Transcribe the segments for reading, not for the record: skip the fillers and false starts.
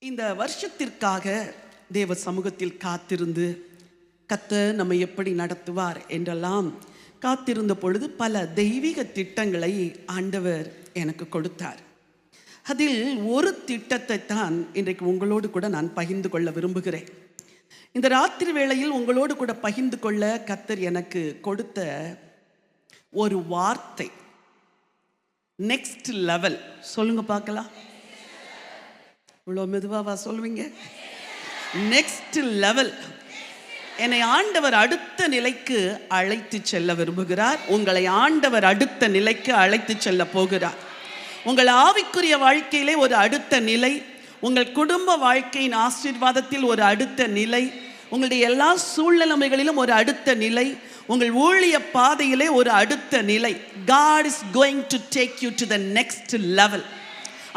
இந்த வருஷத்திற்காக தேவ சமூகத்தில் காத்திருந்து கர்த்தர் நம்மை எப்படி நடத்துவார் என்றெல்லாம் காத்திருந்த பொழுது பல தெய்வீக திட்டங்களை ஆண்டவர் எனக்கு கொடுத்தார். அதில் ஒரு திட்டத்தை தான் இன்றைக்கு உங்களோடு கூட நான் பகிர்ந்து கொள்ள விரும்புகிறேன். இந்த ராத்திரி வேளையில் உங்களோடு கூட பகிர்ந்து கொள்ள கர்த்தர் எனக்கு கொடுத்த ஒரு வார்த்தை நெக்ஸ்ட் லெவல். சொல்லுங்க பார்க்கலாம். இவ்வளோ மெதுவாவா சொல்லுவீங்க? Next level. என்னை ஆண்டவர் அடுத்த நிலைக்கு அழைத்து செல்ல விரும்புகிறார். உங்களை ஆண்டவர் அடுத்த நிலைக்கு அழைத்து செல்ல போகிறார். உங்கள் ஆவிக்குரிய வாழ்க்கையிலே ஒரு அடுத்த நிலை, உங்கள் குடும்ப வாழ்க்கையின் ஆசீர்வாதத்தில் ஒரு அடுத்த நிலை, உங்களுடைய எல்லா சூழ்நிலைகளிலும் ஒரு அடுத்த நிலை, உங்கள் ஊழிய பாதையிலே ஒரு அடுத்த நிலை. God is going to take you to the next level.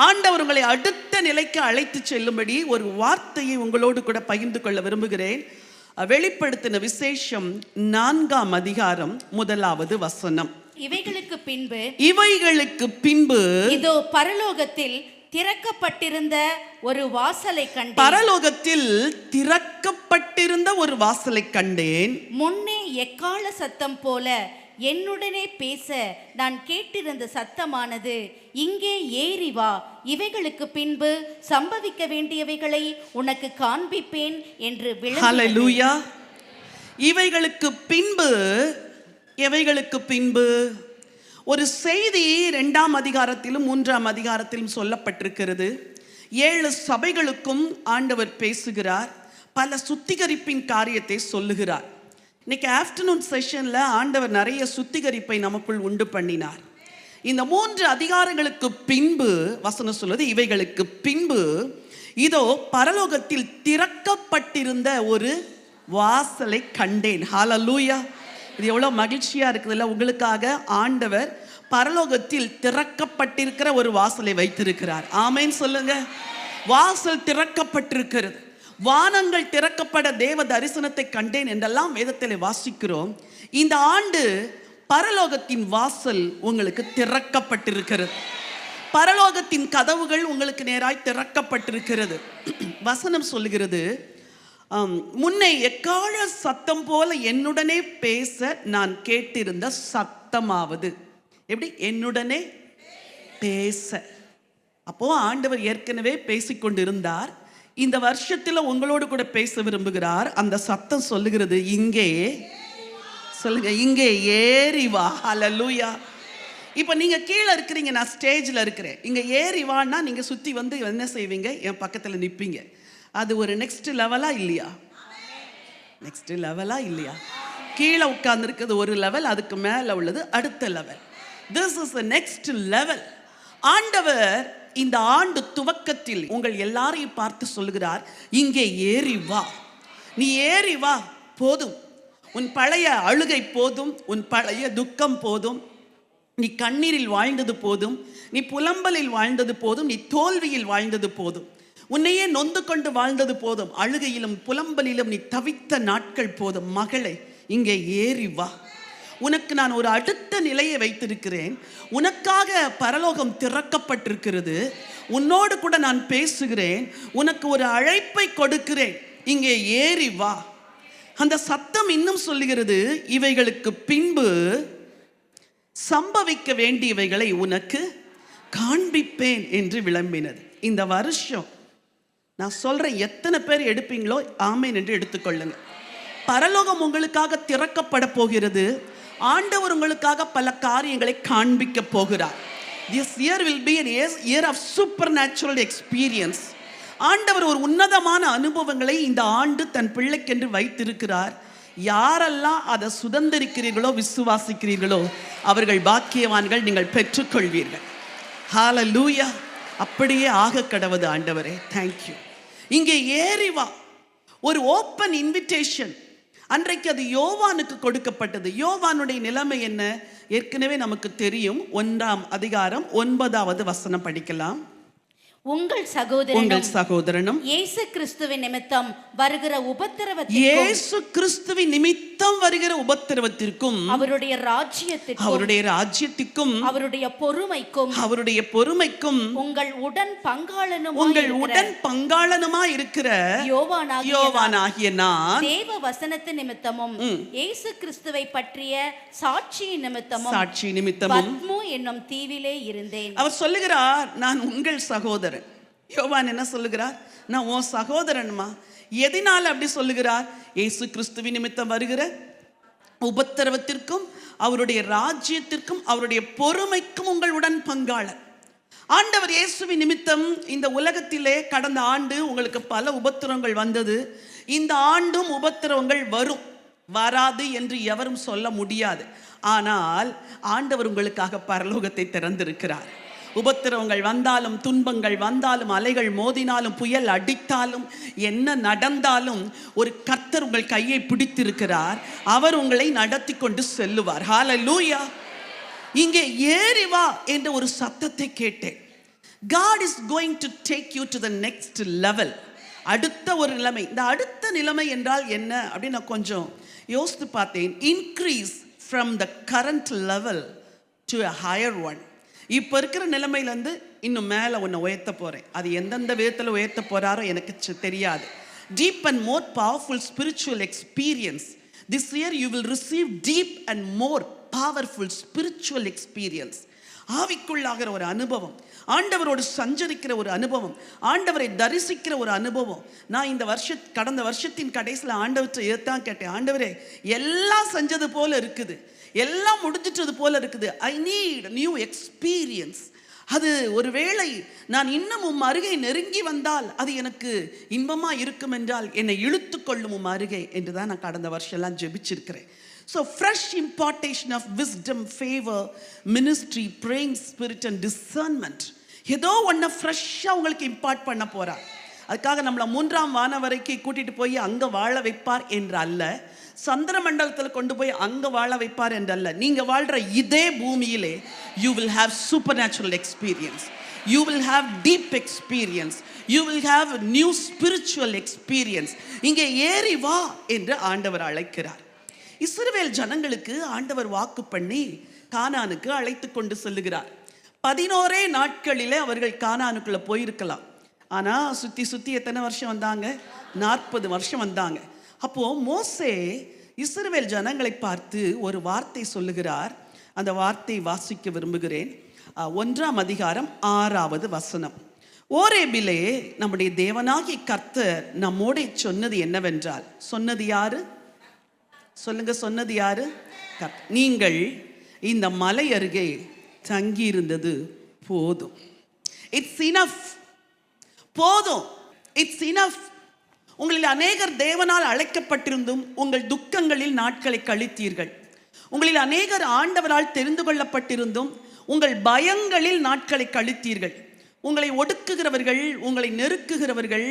ஆண்டவர் உங்களை அடுத்த நிலைக்கு அழைத்து செல்லும்படி ஒரு வார்த்தையை உங்களோடு கூட பகிர்ந்து கொள்ள விரும்புகிறேன். வெளிப்படுத்தின விசேஷம் 4ஆம் அதிகாரம் 1வது வசனம். இவைகளுக்கு பின்பு இதோ பரலோகத்தில் திறக்கப்பட்டிருந்த ஒரு வாசலை கண்டேன். பரலோகத்தில் திறக்கப்பட்டிருந்த ஒரு வாசலை கண்டேன். முன்னே எக்கால சத்தம் போல என்னுடனே பேச நான் கேட்டிருந்த சத்தமானது, இங்கே ஏறி வா, இவைகளுக்கு பின்பு சம்பவிக்க வேண்டியவைகளை உனக்கு காண்பிப்பேன் என்று ஹல்லேலூயா. இவைகளுக்கு பின்பு ஒரு செய்தி 2ஆம் அதிகாரத்திலும் 3ஆம் அதிகாரத்திலும் சொல்லப்பட்டிருக்கிறது. 7 சபைகளுக்கும் ஆண்டவர் பேசுகிறார். பல சுத்திகரிப்பின் காரியத்தை சொல்லுகிறார். இன்னைக்கு ஆஃப்டர்நூன் செஷன்ல ஆண்டவர் நிறைய சுத்திகரிப்பை நமக்குள் உண்டு பண்ணினார். இந்த 3 அதிகாரங்களுக்கு பின்பு வசனம் சொல்வது, இவைகளுக்கு பின்பு இதோ பரலோகத்தில் திறக்கப்பட்டிருந்த ஒரு வாசலை கண்டேன். ஹல்லேலூயா. இது எவ்வளோ மகிழ்ச்சியா இருக்குதுல்ல. உங்களுக்காக ஆண்டவர் பரலோகத்தில் திறக்கப்பட்டிருக்கிற ஒரு வாசலை வைத்திருக்கிறார். ஆமென் சொல்லுங்க. வாசல் திறக்கப்பட்டிருக்கிறது. வானங்கள் திறக்கப்பட தேவ தரிசனத்தை கண்டேன் என்றெல்லாம் வேதத்தில் வாசிக்கிறோம். இந்த ஆண்டு பரலோகத்தின் வாசல் உங்களுக்கு திறக்கப்பட்டிருக்கிறது. பரலோகத்தின் கதவுகள் உங்களுக்கு நேராய் திறக்கப்பட்டிருக்கிறது. வசனம் சொல்லுகிறது, முன்னே எக்கால சத்தம் போல என்னுடனே பேச நான் கேட்டிருந்த சத்தமாவது. எப்படி? என்னுடனே பேச. அப்போ ஆண்டவர் ஏற்கனவே பேசிக்கொண்டிருந்தார். இந்த வருஷத்துல உங்களோடு கூட பேச விரும்புகிறார். அந்த சத்தம் சொல்லுகிறது, இங்கே சொல்லுங்க, இங்கே ஏறி வா. ஹல்லேலூயா. இப்போ நீங்க கீழே இருக்கிறீங்க, நான் ஸ்டேஜில் இருக்கிறேன். இங்க ஏறி வான்னா நீங்க சுத்தி வந்து என்ன செய்வீங்க? என் பக்கத்துல நிற்பீங்க. அது ஒரு நெக்ஸ்ட் லெவலா இல்லையா? நெக்ஸ்ட் லெவலா இல்லையா? கீழே உட்கார்ந்து இருக்கிறது ஒரு லெவல், அதுக்கு மேல உள்ளது அடுத்த level. This is the next level. ஆண்டவர் இந்த ஆண்டு துவக்கத்தில் உங்கள் எல்லாரையும் பார்த்து சொல்லுகிறார், இங்கே ஏறி வா. நீ ஏறி வா. போதும், உன் பழைய அழுகை போதும், உன் பழைய துக்கம் போதும், நீ கண்ணீரில் வாழ்ந்தது போதும், நீ புலம்பலில் வாழ்ந்தது போதும், நீ தோல்வியில் வாழ்ந்தது போதும், உன்னையே நொந்து கொண்டு வாழ்ந்தது போதும், அழுகையிலும் புலம்பலிலும் நீ தவித்த நாட்கள் போதும். மகளே, இங்கே ஏறி வா. உனக்கு நான் ஒரு அடுத்த நிலையை வைத்திருக்கிறேன். உனக்காக பரலோகம் திறக்கப்பட்டிருக்கிறது. உன்னோடு கூட நான் பேசுகிறேன். உனக்கு ஒரு அழைப்பை கொடுக்கிறேன். இங்கே ஏறி வா. அந்த சத்தம் இன்னும் சொல்லுகிறது, இவைகளுக்கு பின்பு சம்பவிக்க வேண்டியவைகளை உனக்கு காண்பிப்பேன் என்று விளம்பினது. இந்த வருஷம் நான் சொல்றேன், எத்தனை பேர் எடுப்பீங்களோ ஆமேன் என்று எடுத்துக்கொள்ளுங்க. பரலோகம் உங்களுக்காக திறக்கப்பட போகிறது. ஆண்டவர் உங்களுக்காக பல காரியங்களை காண்பிக்க போகிறார். This year will be a year of supernatural experience. ஆண்டவர் ஒரு உன்னதமான அனுபவங்களை இந்த ஆண்டு தன் பிள்ளைக்கென்று வைத்திருக்கிறார். யாரெல்லாம் அதை சுதந்திரிக்கிறீர்களோ, விசுவாசிக்கிறீர்களோ, அவர்கள் பாக்கியவான்கள். நீங்கள் பெற்றுக்கொள்வீர்கள். ஹல்லேலூயா. அப்படியே ஆக கடவுது. ஆண்டவரே, தேங்க்யூ. இங்கே ஏறி வா. ஒரு ஓப்பன் இன்விடேஷன். அன்றைக்கு அது யோவானுக்கு கொடுக்கப்பட்டது. யோவானுடைய நிலைமை என்ன? ஏற்கனவே நமக்கு தெரியும். 1ஆம் அதிகாரம் 9வது வசனம் படிக்கலாம். உங்கள் சகோதரனும் இயேசு கிறிஸ்துவின் நிமித்தம் வருகிற உபத்திரவத்திற்கும் நிமித்தம் வருகிற உபத்திரவத்திற்கும் அவருடைய ராஜ்யத்திற்கும் அவருடைய பொறுமைக்கும் உங்கள் உடன் பங்காளனுமாய் இருக்கிற யோவானாகிய நான் தேவ வசனத்து நிமித்தமும் இயேசு கிறிஸ்துவை பற்றிய சாட்சி நிமித்தமும் பத்மு என்னும் தீவிலே இருந்தேன். அவர் சொல்லுகிறார், நான் உங்கள் சகோதரன். யோவான் என்ன சொல்லுகிறார்? நான் உன் சகோதரன்மா. எதனால அப்படி சொல்லுகிறார்? இயேசு கிறிஸ்துவின் நிமித்தம் வருகிற உபத்திரவத்திற்கும் அவருடைய ராஜ்யத்திற்கும் அவருடைய பொறுமைக்கும் உங்களுடன் பங்காளர். ஆண்டவர் இயேசுவின் நிமித்தம் இந்த உலகத்திலே கடந்த ஆண்டு உங்களுக்கு பல உபத்திரவங்கள் வந்தது. இந்த ஆண்டும் உபத்திரவங்கள் வரும், வராது என்று எவரும் சொல்ல முடியாது. ஆனால் ஆண்டவர் உங்களுக்காக பரலோகத்தை திறந்திருக்கிறார். உபத்திரவங்கள் வந்தாலும், துன்பங்கள் வந்தாலும், அலைகள் மோதினாலும், புயல் அடித்தாலும், என்ன நடந்தாலும் ஒரு கர்த்தர் உங்கள் கையை பிடித்திருக்கிறார். அவர் உங்களை நடத்தி கொண்டு செல்லுவார். ஹல்லேலூயா. இங்கே ஏறி வா என்ற ஒரு சத்தத்தை கேட்டேன். God is going to take you to the next level. அடுத்த ஒரு நிலைமை. இந்த அடுத்த நிலைமை என்றால் என்ன அப்படின்னு நான் கொஞ்சம் யோசித்து பார்த்தேன். Increase from the current level to a higher one. இப்போ இருக்கிற நிலைமையிலேருந்து இன்னும் மேலே ஒன்று உயர்த்த போகிறேன். அது எந்தெந்த விதத்தில் உயர்த்த போகிறாரோ எனக்கு தெரியாது. Deep and more powerful spiritual experience. This year you will receive deep and more powerful spiritual experience. ஆவிக்குள்ளாகிற ஒரு அனுபவம், ஆண்டவரோடு சஞ்சரிக்கிற ஒரு அனுபவம், ஆண்டவரை தரிசிக்கிற ஒரு அனுபவம். நான் இந்த கடந்த வருஷத்தின் கடைசியில் ஆண்டவற்றை ஏத்தான் கேட்டேன். ஆண்டவரே, எல்லாம் செஞ்சது போல இருக்குது, எல்லாம் முடிஞ்சிட்டது போல இருக்குது. I need new experience. அது ஒருவேளை நான் இன்னும் உம் அருகே நெருங்கி வந்தால் அது எனக்கு இன்பமா இருக்கும் என்றால் என்னை இழுத்து கொள்ளும் உம் அருகே என்று தான் நான் கடந்த வருஷம் எல்லாம் ஜெபிச்சிருக்கிறேன். So fresh impartation of wisdom, favor, ministry, praying spirit and discernment. ஏதோ ஒன்று ஃப்ரெஷ்ஷாக உங்களுக்கு இம்பார்ட் பண்ண போகிறார். அதுக்காக நம்மளை 3ஆம் வானம் வரைக்கும் கூட்டிகிட்டு போய் அங்கே வாழ வைப்பார் என்று அல்ல, சந்திர மண்டலத்தில் கொண்டு போய் அங்கே வாழ வைப்பார் என்று அல்ல. நீங்கள் வாழ்கிற இதே பூமியிலே you will have supernatural experience, you will have deep experience, you will have new spiritual experience. இங்கே ஏறி வா என்று ஆண்டவர் அழைக்கிறார். இஸ்ரவேல் ஜனங்களுக்கு ஆண்டவர் வாக்கு பண்ணி கானானுக்கு அழைத்து கொண்டு செல்லுகிறார். 11 நாட்களிலே அவர்கள் கானானுக்குள்ள போயிருக்கலாம். ஆனால் சுற்றி எத்தனை வருஷம் வந்தாங்க? 40 வருஷம் வந்தாங்க. அப்போ மோசே இஸ்ரவேல் ஜனங்களை பார்த்து ஒரு வார்த்தை சொல்லுகிறார். அந்த வார்த்தையை வாசிக்க விரும்புகிறேன். 1ஆம் அதிகாரம் 6வது வசனம். ஓரேபிலே நம்முடைய தேவனாகிய கர்த்தர் நம்மோட சொன்னது என்னவென்றால், சொன்னது யாரு சொல்லுங்க? சொன்னது யாரு? நீங்கள் இந்த மலை அருகே தங்கி இருந்தது போதும். It's enough. போதும். It's enough. உங்களில் அநேகர் தேவனால் அழைக்கப்பட்டிருந்தும் உங்கள் துக்கங்களில் நாட்களை கழித்தீர்கள். உங்களில் அநேகர் ஆண்டவரால் தெரிந்து கொள்ளப்பட்டிருந்தும் உங்கள் பயங்களில் நாட்களை கழித்தீர்கள். உங்களை ஒடுக்குகிறவர்கள், உங்களை நெருக்குகிறவர்கள்,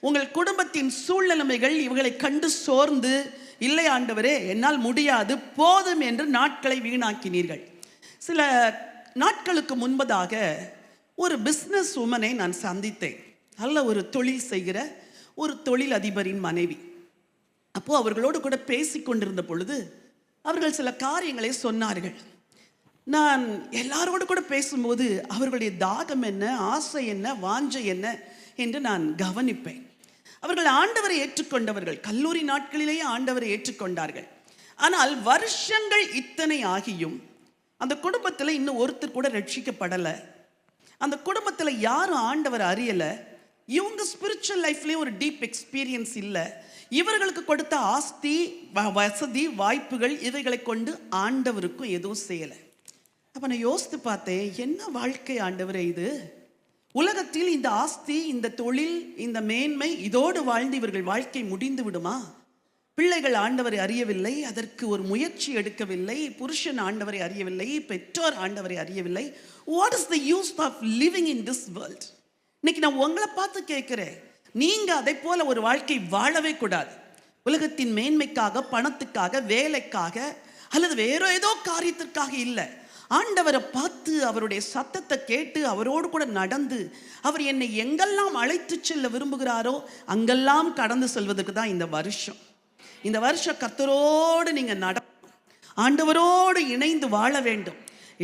உங்கள் குடும்பத்தின் சூழ்நிலைமைகள் இவர்களை கண்டு சோர்ந்து, இல்லை ஆண்டவரே என்னால் முடியாது, போதும் என்று நாட்களை வீணாக்கினீர்கள். சில நாட்களுக்கு முன்பதாக ஒரு பிஸ்னஸ் உமனை நான் சந்தித்தேன். நல்ல ஒரு தொழில் செய்கிற ஒரு தொழில் அதிபரின் மனைவி. அப்போது அவர்களோடு கூட பேசி கொண்டிருந்த பொழுது அவர்கள் சில காரியங்களை சொன்னார்கள். நான் எல்லாரோடு கூட பேசும்போது அவர்களுடைய தாகம் என்ன, ஆசை என்ன, வாஞ்சை என்ன என்று நான் கவனிப்பேன். அவர்கள் ஆண்டவரை ஏற்றுக்கொண்டவர்கள், கல்லூரி நாட்களிலேயே ஆண்டவரை ஏற்றுக்கொண்டார்கள். ஆனால் வருஷங்கள் இத்தனை ஆகியும் அந்த குடும்பத்தில் இன்னும் ஒருத்தர் கூட ரட்சிக்கப்படலை. அந்த குடும்பத்தில் யாரும் ஆண்டவர் அறியலை. இவங்க ஸ்பிரிச்சுவல் லைஃப்லேயே ஒரு டீப் எக்ஸ்பீரியன்ஸ் இல்லை. இவர்களுக்கு கொடுத்த ஆஸ்தி, வசதி, வாய்ப்புகள் இவைகளை கொண்டு ஆண்டவருக்கும் எதுவும் செய்யலை. அப்போ நான் யோசித்து பார்த்தேன், என்ன வாழ்க்கை ஆண்டவரே இது? உலகத்தில் இந்த ஆஸ்தி, இந்த தொழில், இந்த மேன்மை, இதோடு வாழ்ந்து இவர்கள் வாழ்க்கை முடிந்து விடுமா? பிள்ளைகள் ஆண்டவரை அறியவில்லை, அதற்கு ஒரு முயற்சி எடுக்கவில்லை. புருஷன் ஆண்டவரை அறியவில்லை, பெற்றோர் ஆண்டவரை அறியவில்லை. What is the use of living in this world? இன்னைக்கு நான் உங்களை பார்த்து கேட்கிறேன், நீங்க அதை போல ஒரு வாழ்க்கை வாழவே கூடாது. உலகத்தின் மேன்மைக்காக, பணத்துக்காக, வேலைக்காக அல்லது வேற ஏதோ காரியத்திற்காக இல்லை. ஆண்டவரை பார்த்து அவருடைய சத்தத்தை கேட்டு அவரோடு கூட நடந்து அவர் என்னை எங்கெல்லாம் அழைத்து செல்ல விரும்புகிறாரோ அங்கெல்லாம் கடந்து செல்வதற்கு தான் இந்த வருஷம். இந்த வருஷம் கர்த்தரோடு நீங்க ஆண்டவரோடு இணைந்து வாழ வேண்டும்.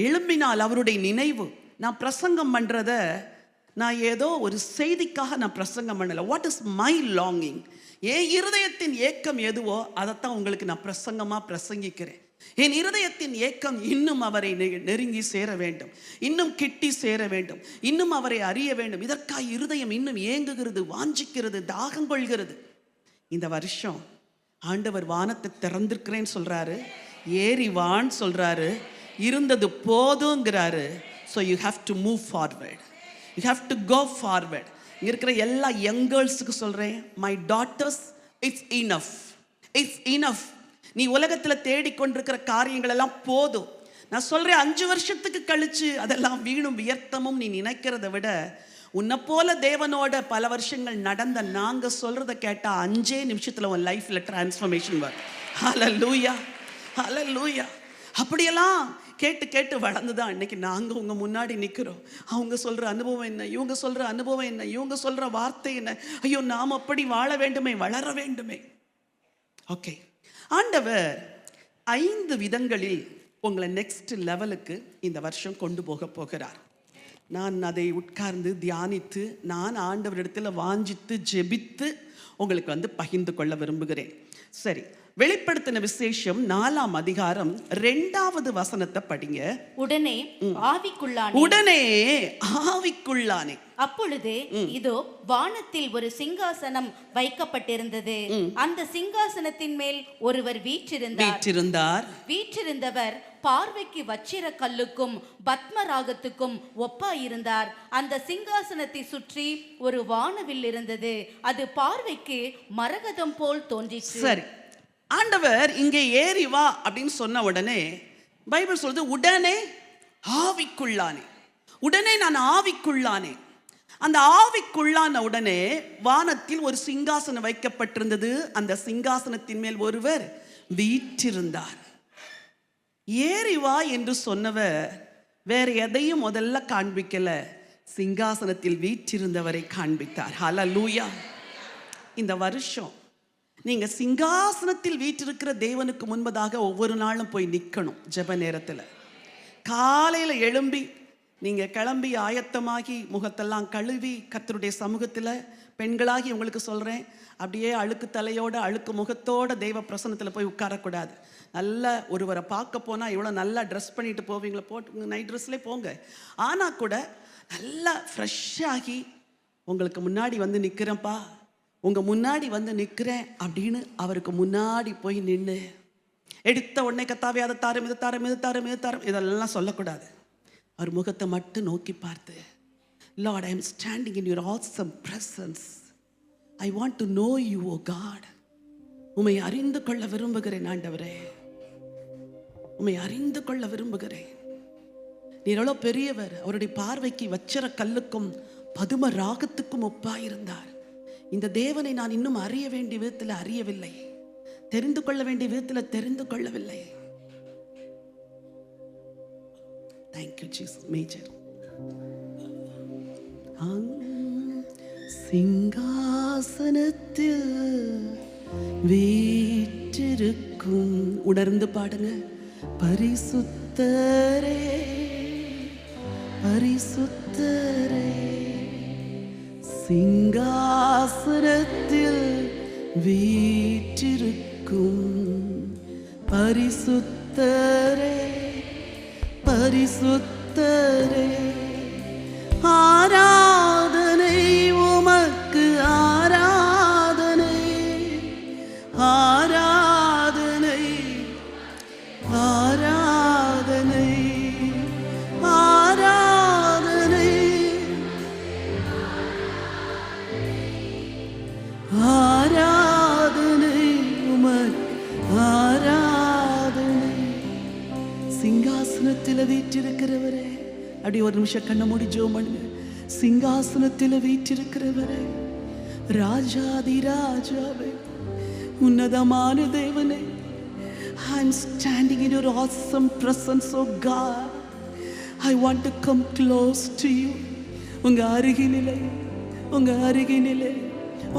எழும்பினால் அவருடைய நினைவு. நான் பிரசங்கம் பண்றத நான் ஏதோ ஒரு செய்திக்காக நான் பிரசங்கம் பண்ணல. What is my longing? என் இருதயத்தின் ஏக்கம் எதுவோ அதைத்தான் உங்களுக்கு நான் பிரசங்கிக்கிறேன். என் இருதயத்தின் ஏக்கம் இன்னும் அவரை நெருங்கி சேர வேண்டும், இன்னும் கிட்டி சேர வேண்டும், இன்னும் அவரை அறிய வேண்டும். இதற்காக இருதயம் இன்னும் ஏங்குகிறது, வாஞ்சிக்கிறது, தாகம் கொள்கிறது. இந்த வருஷம் ஆண்டவர் வானத்தை திறந்திருக்கிறேன்னு சொல்றாரு, ஏறி வான்னு சொல்றாரு, இருந்தது போதுங்கிறாரு. So you have to move forward, you have to go forward. இங்கே இருக்கிற எல்லா யங் கேர்ள்ஸுக்கு சொல்கிறேன், my daughters, it's enough, it's enough. நீ உலகத்தில் தேடிக்கொண்டிருக்கிற காரியங்கள் எல்லாம் போதும். நான் சொல்கிறேன், 5 வருஷத்துக்கு கழிச்சு அதெல்லாம் வீணும் வியர்த்தமும் நீ நினைக்கிறத விட, உன்னை போல தேவனோட பல வருஷங்கள் நடந்த நாங்கள் சொல்கிறத கேட்டால் 5 நிமிஷத்தில் உன் லைஃப்பில் டிரான்ஸ்ஃபர்மேஷன் வரும். ஹல்லேலூயா, ஹல்லேலூயா. அப்படியெல்லாம் கேட்டு கேட்டு வளர்ந்துதான் இன்னைக்கு நாங்கள் உங்கள் முன்னாடி நிற்கிறோம். அவங்க சொல்கிற அனுபவம் என்ன, இவங்க சொல்கிற அனுபவம் என்ன, இவங்க சொல்கிற வார்த்தை என்ன. ஐயோ, நாம் அப்படி வாழ வேண்டுமே, வளர வேண்டுமே. ஓகே, ஆண்டவர் 5 விதங்களில் உங்களை நெக்ஸ்ட் லெவலுக்கு இந்த வருஷம் கொண்டு போகிறார். நான் அதை உட்கார்ந்து தியானித்து, நான் ஆண்டவரிடத்தில் வாஞ்சித்து ஜெபித்து உங்களுக்கு பகிர்ந்து கொள்ள விரும்புகிறேன். சரி, வெளிப்படுத்தின விசேஷம் 4ஆம் அதிகாரம் 2வது வசனத்தை படிங்க. உடனே ஆவிக்குள்ளானே. அப்பொழுது இதோ வானத்தில் ஒரு சிங்காசனம் வைக்கப்பட்டிருந்தது. அந்த சிங்காசனத்தின் மேல் ஒருவர் வீற்றிருந்தவர் பார்வைக்கு வச்சிர கல்லுக்கும் பத்மராகத்துக்கும் ஒப்பாயிருந்தார். அந்த சிங்காசனத்தை சுற்றி ஒரு வானவில் இருந்தது. அது பார்வைக்கு மரகதம் போல் தோன்றிற்று. சரி, ஆண்டவர் இங்கே ஏறி வா அப்படின்னு சொன்ன உடனே பைபிள் சொல்றது, உடனே ஆவிக்குள்ளானே. உடனே நான் ஆவிக்குள்ளானே. அந்த ஆவிக்குள்ளான உடனே வானத்தில் ஒரு சிங்காசனம் வைக்கப்பட்டிருந்தது. அந்த சிங்காசனத்தின் மேல் ஒருவர் வீற்றிருந்தார். ஏறி வா என்று சொன்னவர் வேற எதையும் முதல்ல காண்பிக்கல, சிங்காசனத்தில் வீற்றிருந்தவரை காண்பித்தார். ஹல்லேலூயா. இந்த வருஷம் நீங்க சிங்காசனத்தில் வீற்றிருக்கிற தேவனுக்கு முன்பதாக ஒவ்வொரு நாளும் போய் நிற்கணும். ஜெப நேரத்தில் காலையில் எழும்பி நீங்கள் கிளம்பி ஆயத்தமாகி முகத்தெல்லாம் கழுவி கர்த்தருடைய சமூகத்தில், பெண்களாகி உங்களுக்கு சொல்கிறேன், அப்படியே அழுக்கு தலையோட அழுக்கு முகத்தோட தெய்வ பிரசன்னத்தில் போய் உட்காரக்கூடாது. நல்ல ஒருவரை பார்க்க போனால் எவ்வளோ நல்லா ட்ரெஸ் பண்ணிட்டு போவீங்களா, போட்டு நைட் ட்ரெஸ்லேயே போங்க. ஆனால் கூட நல்லா ஃப்ரெஷ்ஷாகி உங்களுக்கு முன்னாடி நிற்கிறேன்ப்பா, உங்கள் முன்னாடி நிற்கிறேன் அப்படின்னு அவருக்கு முன்னாடி போய் நின்று எடுத்த உடனே கத்தாவே அதை தாரம் இதை தாரம் இது தாரம் இது தாரம் இதெல்லாம் சொல்லக்கூடாது. அவர் முகத்தை மட்டும் நோக்கி பார்த்து, Lord, I am standing in your awesome presence. I want to know you, O God. உம்மை அறிந்து கொள்ள விரும்புகிறேன் ஆண்டவரே, உம்மை அறிந்து கொள்ள விரும்புகிறேன். நீர் எவ்வளோ பெரியவர். அவருடைய பார்வைக்கு வச்சிர கல்லுக்கும் பதும ராகத்துக்கும் ஒப்பாயிருந்தார். இந்த தேவனை நான் இன்னும் அறிய வேண்டிய விதத்தில் அறியவில்லை, தெரிந்து கொள்ள வேண்டிய விதத்தில் தெரிந்து கொள்ளவில்லை. Thank you Jesus. மேஜர் சிங்காசனத்தில் வீற்றிருக்கும், உணர்ந்து பாடுங்க, பரிசுத்தரே பரிசுத்தரே. சிங்காசனத்தில் வீற்றிருக்கும் பரிசுத்தரே பரிசுத்தரே. ஆராதனை உமக்கு, ஆராதனை ஆராதனை ஆராதனை ஆராதனை ஆராதனை உமக்கு, ஆராதனை. சிங்காசனத்தில் வீற்றிருக்கிறவரே, அப்படி ஒரு நிமிஷம் கண்ணை மூடி ஜெபம் பண்ணுங்க. சிங்காசனத்தில் வீற்றிருக்கிறவரே, ராஜாதி ராஜாவே, உன்னதமான தேவனே, I am standing in your awesome presence, oh God. I want to come close to you. உங்க அருகினிலே, உங்க அருகினிலே,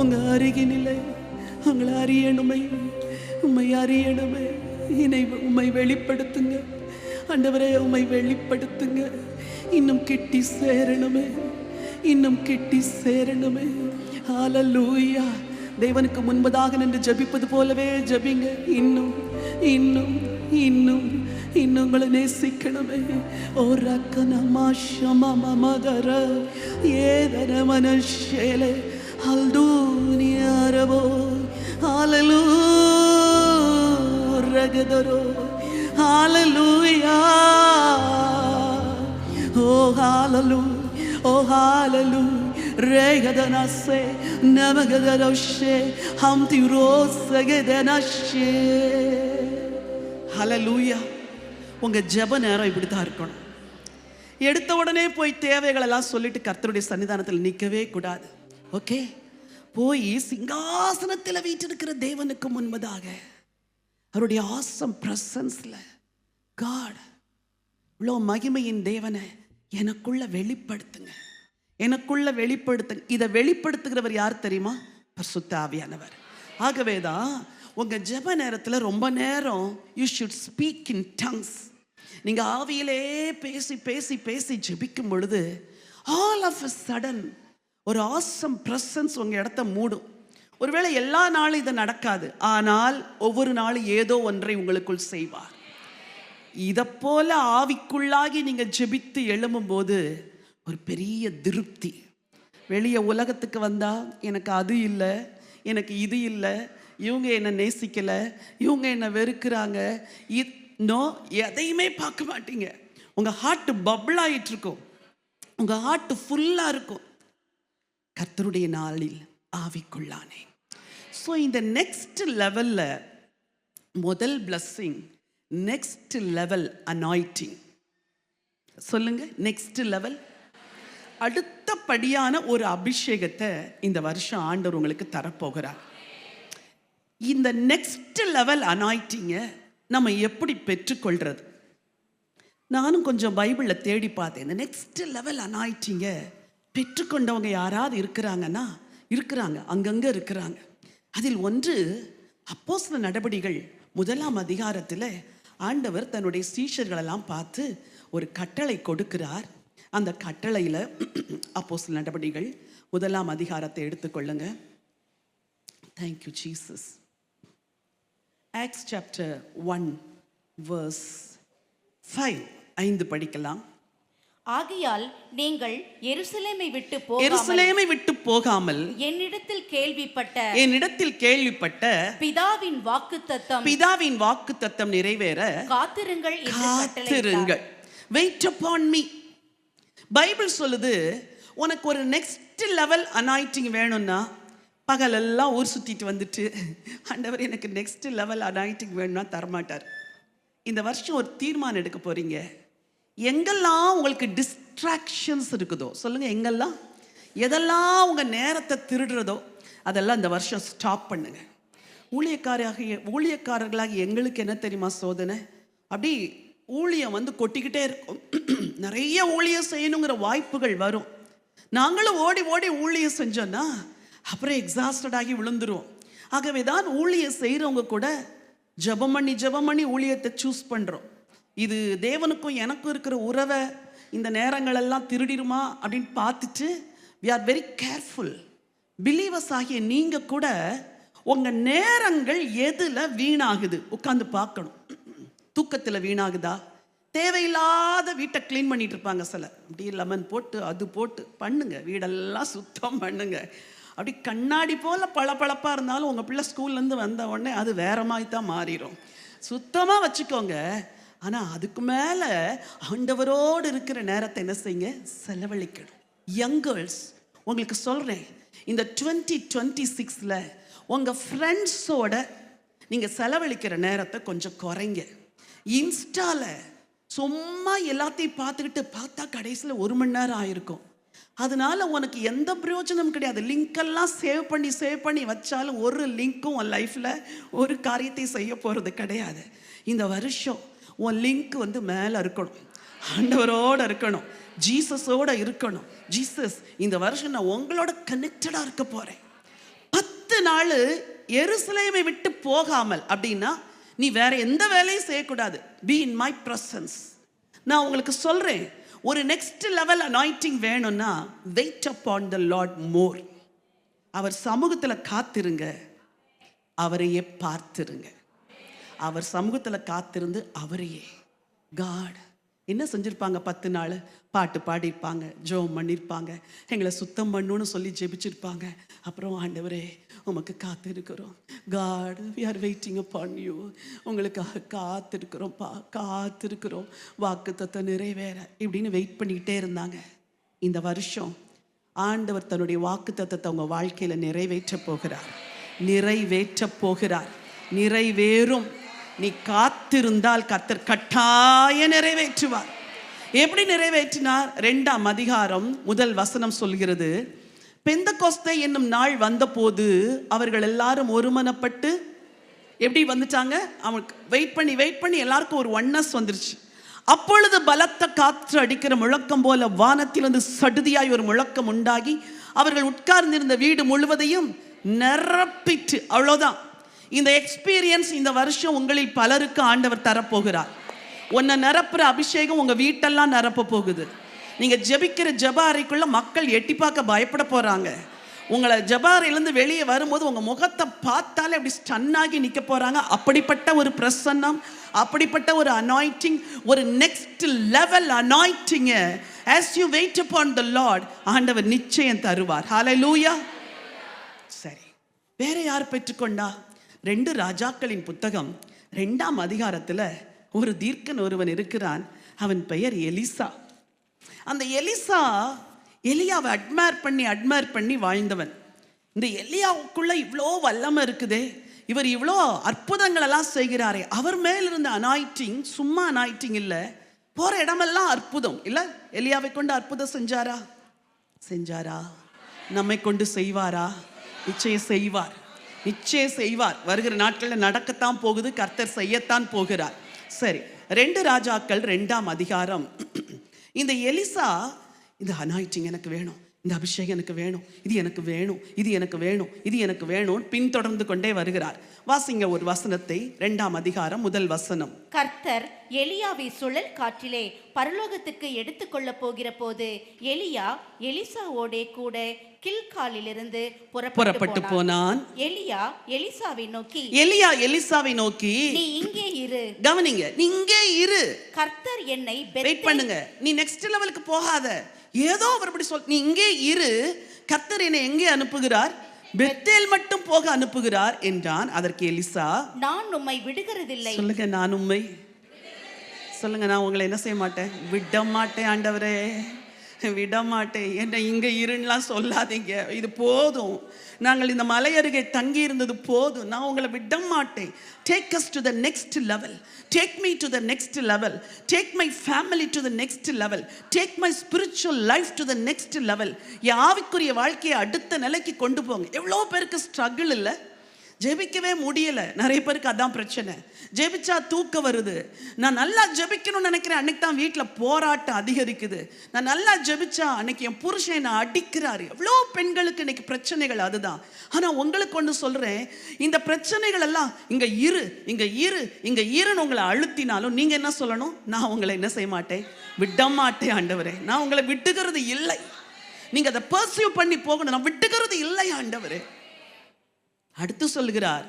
உங்க அருகினிலே உங்களை அறியணுமே, உம்மை அறியணுமே, உம்மை வெளிப்படுத்துங்க ஆண்டவரே, உம்மை வெளிப்படுத்துங்க. இன்னும் கிட்டி சேரணுமே, இன்னும் கிட்டி சேரணுமே. ஹல்லேலூயா. தேவனுக்கு முன்பதாக நின்று ஜெபிப்பது போலவே ஜெபிங்க. இன்னும் இன்னும் இன்னும் இன்னும் உங்களை நேசிக்கணுமே. ஓ ரக்கனமா ஷமமா மதர ஏதன மனஷேலே ஹல்தூனியாரவோ ஹல்லேலூயா ரகதரோ ஹல்லேலூயா. ஓ ஹல்லேலூயா, ஓ ஹல்லேலூயா. Regadanasse namagadoshe hamtirosagedanasse. ஹல்லேலூயா. உங்க ஜெப நேரம் இப்படி தான் இருக்கணும். எடுத்த உடனே போய் தேவைகளெல்லாம் சொல்லிட்டு கர்த்தருடைய சன்னிதானத்தில் நிற்கவே கூடாது. ஓகே, போய் சிங்காசனத்தில் வீற்றிருக்கிற தேவனுக்கு முன்பதாக அவருடைய ஆசம் பிரசன்ஸ்ல காட், இவ்வளோ மகிமையின் தேவனை எனக்குள்ள வெளிப்படுத்துங்க, எனக்குள்ள வெளிப்படுத்துங்க. இதை வெளிப்படுத்துகிறவர் யார் தெரியுமா? பரிசுத்த ஆவியானவர். ஆகவேதான் உங்க ஜெப நேரத்தில் ரொம்ப நேரம் you should speak in tongues. நீங்க ஆவியிலே பேசி பேசி பேசி ஜெபிக்கும் பொழுது ஆல் ஆஃப் அ சடன் ஒரு ஆசம் பிரசன்ஸ் உங்க இடத்த மூடும். ஒருவேளை எல்லா நாளும் இது நடக்காது, ஆனால் ஒவ்வொரு நாளும் ஏதோ ஒன்றை உங்களுக்குள் செய்வார். இதை போல ஆவிக்குள்ளாகி நீங்க ஜெபித்து எழும்பும் போது ஒரு பெரிய திருப்தி. வெளியே உலகத்துக்கு வந்தா எனக்கு அது இல்லை, எனக்கு இது இல்லை, இவங்க என்னை நேசிக்கலை, இவங்க என்னை வெறுக்கிறாங்க, எதையுமே பார்க்க மாட்டீங்க. உங்க ஹார்ட் பபிள் ஆயிட்டு இருக்கும், உங்க ஹார்ட் ஃபுல்லா இருக்கும். கர்த்தருடைய நாளில் ஆவிக்குள்ளானே. ஸோ இந்த நெக்ஸ்ட் லெவல்ல முதல் பிளஸ்ஸிங், நெக்ஸ்ட் லெவல் அனாயிட்டிங். சொல்லுங்க, நெக்ஸ்ட் லெவல். அடுத்தபடியான ஒரு அபிஷேகத்தை இந்த வருஷம் ஆண்டவர் உங்களுக்கு தரப்போகிறார். இந்த நெக்ஸ்ட் லெவல் அனாயிட்டிங்க நம்ம எப்படி பெற்றுக்கொள்றது? நானும் கொஞ்சம் பைபிளில் தேடி பார்த்தேன். இந்த நெக்ஸ்ட் லெவல் அனாயிட்டிங்க பெற்றுக்கொண்டவங்க யாராவது இருக்கிறாங்கன்னா இருக்கிறாங்க, அங்கங்கே இருக்கிறாங்க. அதில் ஒன்று அப்போஸ்தல நடபடிகள் 1ஆம் அதிகாரத்தில் ஆண்டவர் தன்னுடைய சீஷர்களெல்லாம் பார்த்து ஒரு கட்டளை கொடுக்கிறார். அந்த கட்டளையில் அப்போஸ்தல நடபடிகள் 1ஆம் அதிகாரத்தை எடுத்துக்கொள்ளுங்க. Thank you Jesus. Acts chapter 1 verse 5 5 படிக்கலாம். ஆகையால் நீங்கள் எருசலேமை விட்டு போகாமல் என்னிடத்தில் கேள்விப்பட்ட பிதாவின் வாக்குத்தத்தம் நிறைவேற காத்திருங்கள். Wait upon me. பைபிள் சொல்லுது, உனக்கு ஒரு நெக்ஸ்ட் லெவல் அனாயிட்டிங் வேணும்னா பகலெல்லாம் ஊர் சுற்றிட்டு வந்துட்டு ஆண்டவர் எனக்கு நெக்ஸ்ட் லெவல் அனாயிட்டிங் வேணும்னா தரமாட்டார். இந்த வருஷம் ஒரு தீர்மானம் எடுக்க போறீங்க. எங்கெல்லாம் உங்களுக்கு டிஸ்ட்ராக்ஷன்ஸ் இருக்குதோ சொல்லுங்க, எங்கெல்லாம் எதெல்லாம் உங்கள் நேரத்தை திருடுறதோ அதெல்லாம் இந்த வருஷம் ஸ்டாப் பண்ணுங்க. ஊழியக்காரர்களாகி எங்களுக்கு என்ன தெரியுமா சோதனை? அப்படி ஊழியம் கொட்டிக்கிட்டே இருக்கும். நிறைய ஊழியம் செய்யணுங்கிற வாய்ப்புகள் வரும். நாங்களும் ஓடி ஓடி ஊழியம் செஞ்சோன்னா அப்புறம் எக்ஸாஸ்டட் ஆகி விழுந்துருவோம். ஆகவே தான் ஊழியம் செய்கிறவங்க கூட ஜெபம் பண்ணி ஊழியத்தை சூஸ் பண்ணுறோம். இது தேவனுக்கும் எனக்கும் இருக்கிற உறவை இந்த நேரங்களெல்லாம் திருடிடுமா அப்படின்னு பார்த்துட்டு we are very careful. Believers ஆகிய நீங்கள் கூட உங்கள் நேரங்கள் எதில் வீணாகுது உட்காந்து பார்க்கணும். தூக்கத்தில் வீணாகுதா? தேவையில்லாத வீட்டை க்ளீன் பண்ணிட்டு இருப்பாங்க சில. அப்படியே லெமன் போட்டு அது போட்டு பண்ணுங்க, வீடெல்லாம் சுத்தம் பண்ணுங்க. அப்படி கண்ணாடி போல் பளபளப்பாக இருந்தாலும் உங்கள் பிள்ளை ஸ்கூல்லேருந்து வந்த உடனே அது வேற மாதிரி தான் மாறிடும். சுத்தமாக வச்சுக்கோங்க. ஆனால் அதுக்கு மேலே ஆண்டவரோடு இருக்கிற நேரத்தை என்ன செய்யுங்க? செலவழிக்கணும். யங் கேர்ள்ஸ், உங்களுக்கு சொல்கிறேன், இந்த 2026 உங்கள் ஃப்ரெண்ட்ஸோட நீங்கள் செலவழிக்கிற நேரத்தை கொஞ்சம் குறைங்க. இன்ஸ்டாவில் சும்மா எல்லாத்தையும் பார்த்தா கடைசியில் 1 மணி நேரம் ஆயிருக்கும். அதனால உனக்கு எந்த பிரயோஜனம் கிடையாது. லிங்கெல்லாம் சேவ் பண்ணி வச்சாலும் ஒரு லிங்க்கும் உன் லைஃப்பில் ஒரு காரியத்தை செய்ய போகிறது கிடையாது. இந்த வருஷம் உன் லிங்க் மேலே இருக்கணும், ஆண்டவரோடு இருக்கணும், ஜீசஸோடு இருக்கணும். ஜீசஸ், இந்த வருஷம் நான் உங்களோட கனெக்டடாக இருக்க போகிறேன். 10 நாள் எருசலேமை விட்டு போகாமல், அப்படின்னா நீ வேற எந்த வேலையும் செய்யக்கூடாது. Be in my presence. நான் உங்களுக்கு சொல்றேன், ஒரு நெக்ஸ்ட் லெவல் அனாயிண்டிங் வேணும்னா wait upon the Lord more. அவர் சமூகத்தில் காத்திருங்க, அவரையே பார்த்திருங்க. அவர் சமூகத்தில் காத்திருந்து அவரையே. காட் என்ன செஞ்சிருப்பாங்க? 10 நாள் பாட்டு பாடியிருப்பாங்க, ஜெபம் பண்ணியிருப்பாங்க, எங்களை சுத்தம் பண்ணணும்னு சொல்லி ஜெபிச்சிருப்பாங்க. அப்புறம் ஆண்டவரே உமக்கு காத்திருக்கிறோம், God we are waiting upon you, உங்களுக்காக காத்திருக்கிறோம்ப்பா, காத்திருக்கிறோம், வாக்குத்தத்தை நிறைவேற இப்படின்னு வெயிட் பண்ணிக்கிட்டே இருந்தாங்க. இந்த வருஷம் ஆண்டவர் தன்னுடைய வாக்குத்தத்தத்தை உங்கள் வாழ்க்கையில் நிறைவேற்ற போகிறார், நிறைவேற்ற போகிறார், நிறைவேறும். நீ காத்திருந்தால் கர்த்தர் கட்டாய நிறைவேற்றுவார். எப்படி நிறைவேற்றினார்? 2ஆம் அதிகாரம் 1 வசனம் சொல்கிறது, பெந்தெகோஸ்தே என்னும் நாள் வந்தபோது அவர்கள் எல்லாரும் ஒருமனப்பட்டு எப்படி வந்துட்டாங்க? அவங்களுக்கு வெயிட் பண்ணி எல்லாருக்கும் ஒரு ஒன்னஸ் வந்துருச்சு. அப்பொழுது பலத்த காற்று அடிக்கிற முழக்கம் போல வானத்திலிருந்து சடுதியாய் ஒரு முழக்கம் உண்டாகி அவர்கள் உட்கார்ந்திருந்த வீடு முழுவதையும் நிரப்பிட்டு. அவ்வளோதான். இந்த எக்ஸ்பீரியன்ஸ் இந்த வருஷம் உங்களில் பலருக்கு ஆண்டவர் தரப்போகிறார். உன்னை நிரப்புற அபிஷேகம் உங்க வீட்டெல்லாம் நிரப்ப போகுது. நீங்க ஜெபிக்கிற ஜெப அறைக்குள்ள மக்கள் எட்டி பார்க்க பயப்பட போறாங்க. உங்களை ஜெப அறையிலிருந்து வெளியே வரும்போது உங்க முகத்தை பார்த்தாலே அப்படி ஸ்டன்னாகி நிற்க போறாங்க. அப்படிப்பட்ட ஒரு பிரசன்னம், அப்படிப்பட்ட ஒரு அனாயிண்டிங், ஒரு next level anointing. as you wait upon the Lord, ஆண்டவர் நிச்சயம் தருவார். ஹalleluya. சரி, வேற யார் பெற்றுக்கொண்டா? 2 ராஜாக்களின் புத்தகம் 2ஆம் அதிகாரத்தில் ஒரு தீர்க்கன் ஒருவன் இருக்கிறான். அவன் பெயர் எலிசா. அந்த எலிசா எலியாவை அட்மையர் பண்ணி வாழ்ந்தவன். இந்த எலியாவுக்குள்ள இவ்வளோ வல்லமை இருக்குதே, இவர் இவ்வளோ அற்புதங்களெல்லாம் செய்கிறாரே, அவர் மேல் இருந்த அனாயிட்டிங் சும்மா அனாயிட்டிங் இல்லை, போகிற இடமெல்லாம் அற்புதம் இல்லை. எலியாவை கொண்டு அற்புதம் செஞ்சாரா? நம்மை கொண்டு செய்வாரா? நிச்சயம் செய்வார், நிச்சயம் செய்வார். வருகிற நாட்களில் நடக்கத்தான் போகுது, கர்த்தர் செய்யத்தான் போகிறார். சரி, 2 ராஜாக்கள் 2ஆம் அதிகாரம். இந்த எலிசா இந்த அனாயிட்டிங் எனக்கு வேணும், இந்த அபிஷேகம் எனக்கு வேணும், இது எனக்கு வேணும், இது எனக்கு வேணும், இது எனக்கு வேணும் பின்தொடர்ந்து கொண்டே வருகிறார். வாசிங்க ஒரு வசனத்தை, 2ஆம் அதிகாரம் 1 வசனம். கர்த்தர் எலியாவை சுழல் காற்றிலே பரலோகத்துக்கு எடுத்துக்கொள்ள போகிற போது எலியா எலிசாவோடே கூட கில்காலிலிருந்து புறப்பட்டு போனான். எலியா எலிசாவை நோக்கி நீ இங்கே இரு. கவனிங்க, நீ இங்கே இரு, கர்த்தர் என்னை வெயிட் பண்ணுங்க, நீ நெக்ஸ்ட் லெவலுக்கு போகாத. ஏதோ அவர் அப்படி சொல், நீ இங்கே இரு, கர்த்தர் என்னை எங்கே அனுப்புகிறார்? பெத்தேல் மட்டும் போக அனுப்புகிறார் என்றான். அதற்கு எலிசா, நான் உம்மை விடுகிறதில்லை. சொல்லுங்க, நான் உம்மை சொல்லுங்க, நான் உங்களை என்ன செய்ய மாட்டேன், விட மாட்டேன் ஆண்டவரே, விட மாட்டேன். என்ன இங்கே இருன்னுலாம் சொல்லாதீங்க, இது போதும், நாங்கள் இந்த மலை அருகே தங்கி இருந்தது போதும், நான் உங்களை விட மாட்டேன். Take us to the next level. Take me to the next level. Take my family to the next level. Take my spiritual life to the next level. என் ஆவிக்குரிய வாழ்க்கையை அடுத்த நிலைக்கு கொண்டு போங்க. எவ்வளோ பேருக்கு ஸ்ட்ரகிள் இல்லை, ஜெபிக்கவே முடியல. நிறைய பேருக்கு அதான் பிரச்சனை. ஜெபிச்சா தூக்கம் வருது. நான் நல்லா ஜெபிக்கணும்னு நினைக்கிறேன், அன்னைக்கு தான் வீட்டில் போராட்டம் அதிகரிக்குது. நான் நல்லா ஜெபிச்சா அன்னைக்கு என் புருஷன் என்னை அடிக்கிறாரு. எவ்வளோ பெண்களுக்கு இன்னைக்கு பிரச்சனைகள் அதுதான். ஆனால் உங்களுக்கு ஒன்று சொல்கிறேன், இந்த பிரச்சனைகள் எல்லாம் இங்கே இருன்னு உங்களை அழுத்தினாலும் நீங்கள் என்ன சொல்லணும்? நான் உங்களை என்ன செய்ய மாட்டேன், விட மாட்டேன் ஆண்டவரே, நான் உங்களை விட்டுக்கிறது இல்லை. நீங்கள் அதை பர்சியூ பண்ணி போகணும், நான் விட்டுக்கிறது இல்லை ஆண்டவரே. அடுத்து சொல்கிறார்,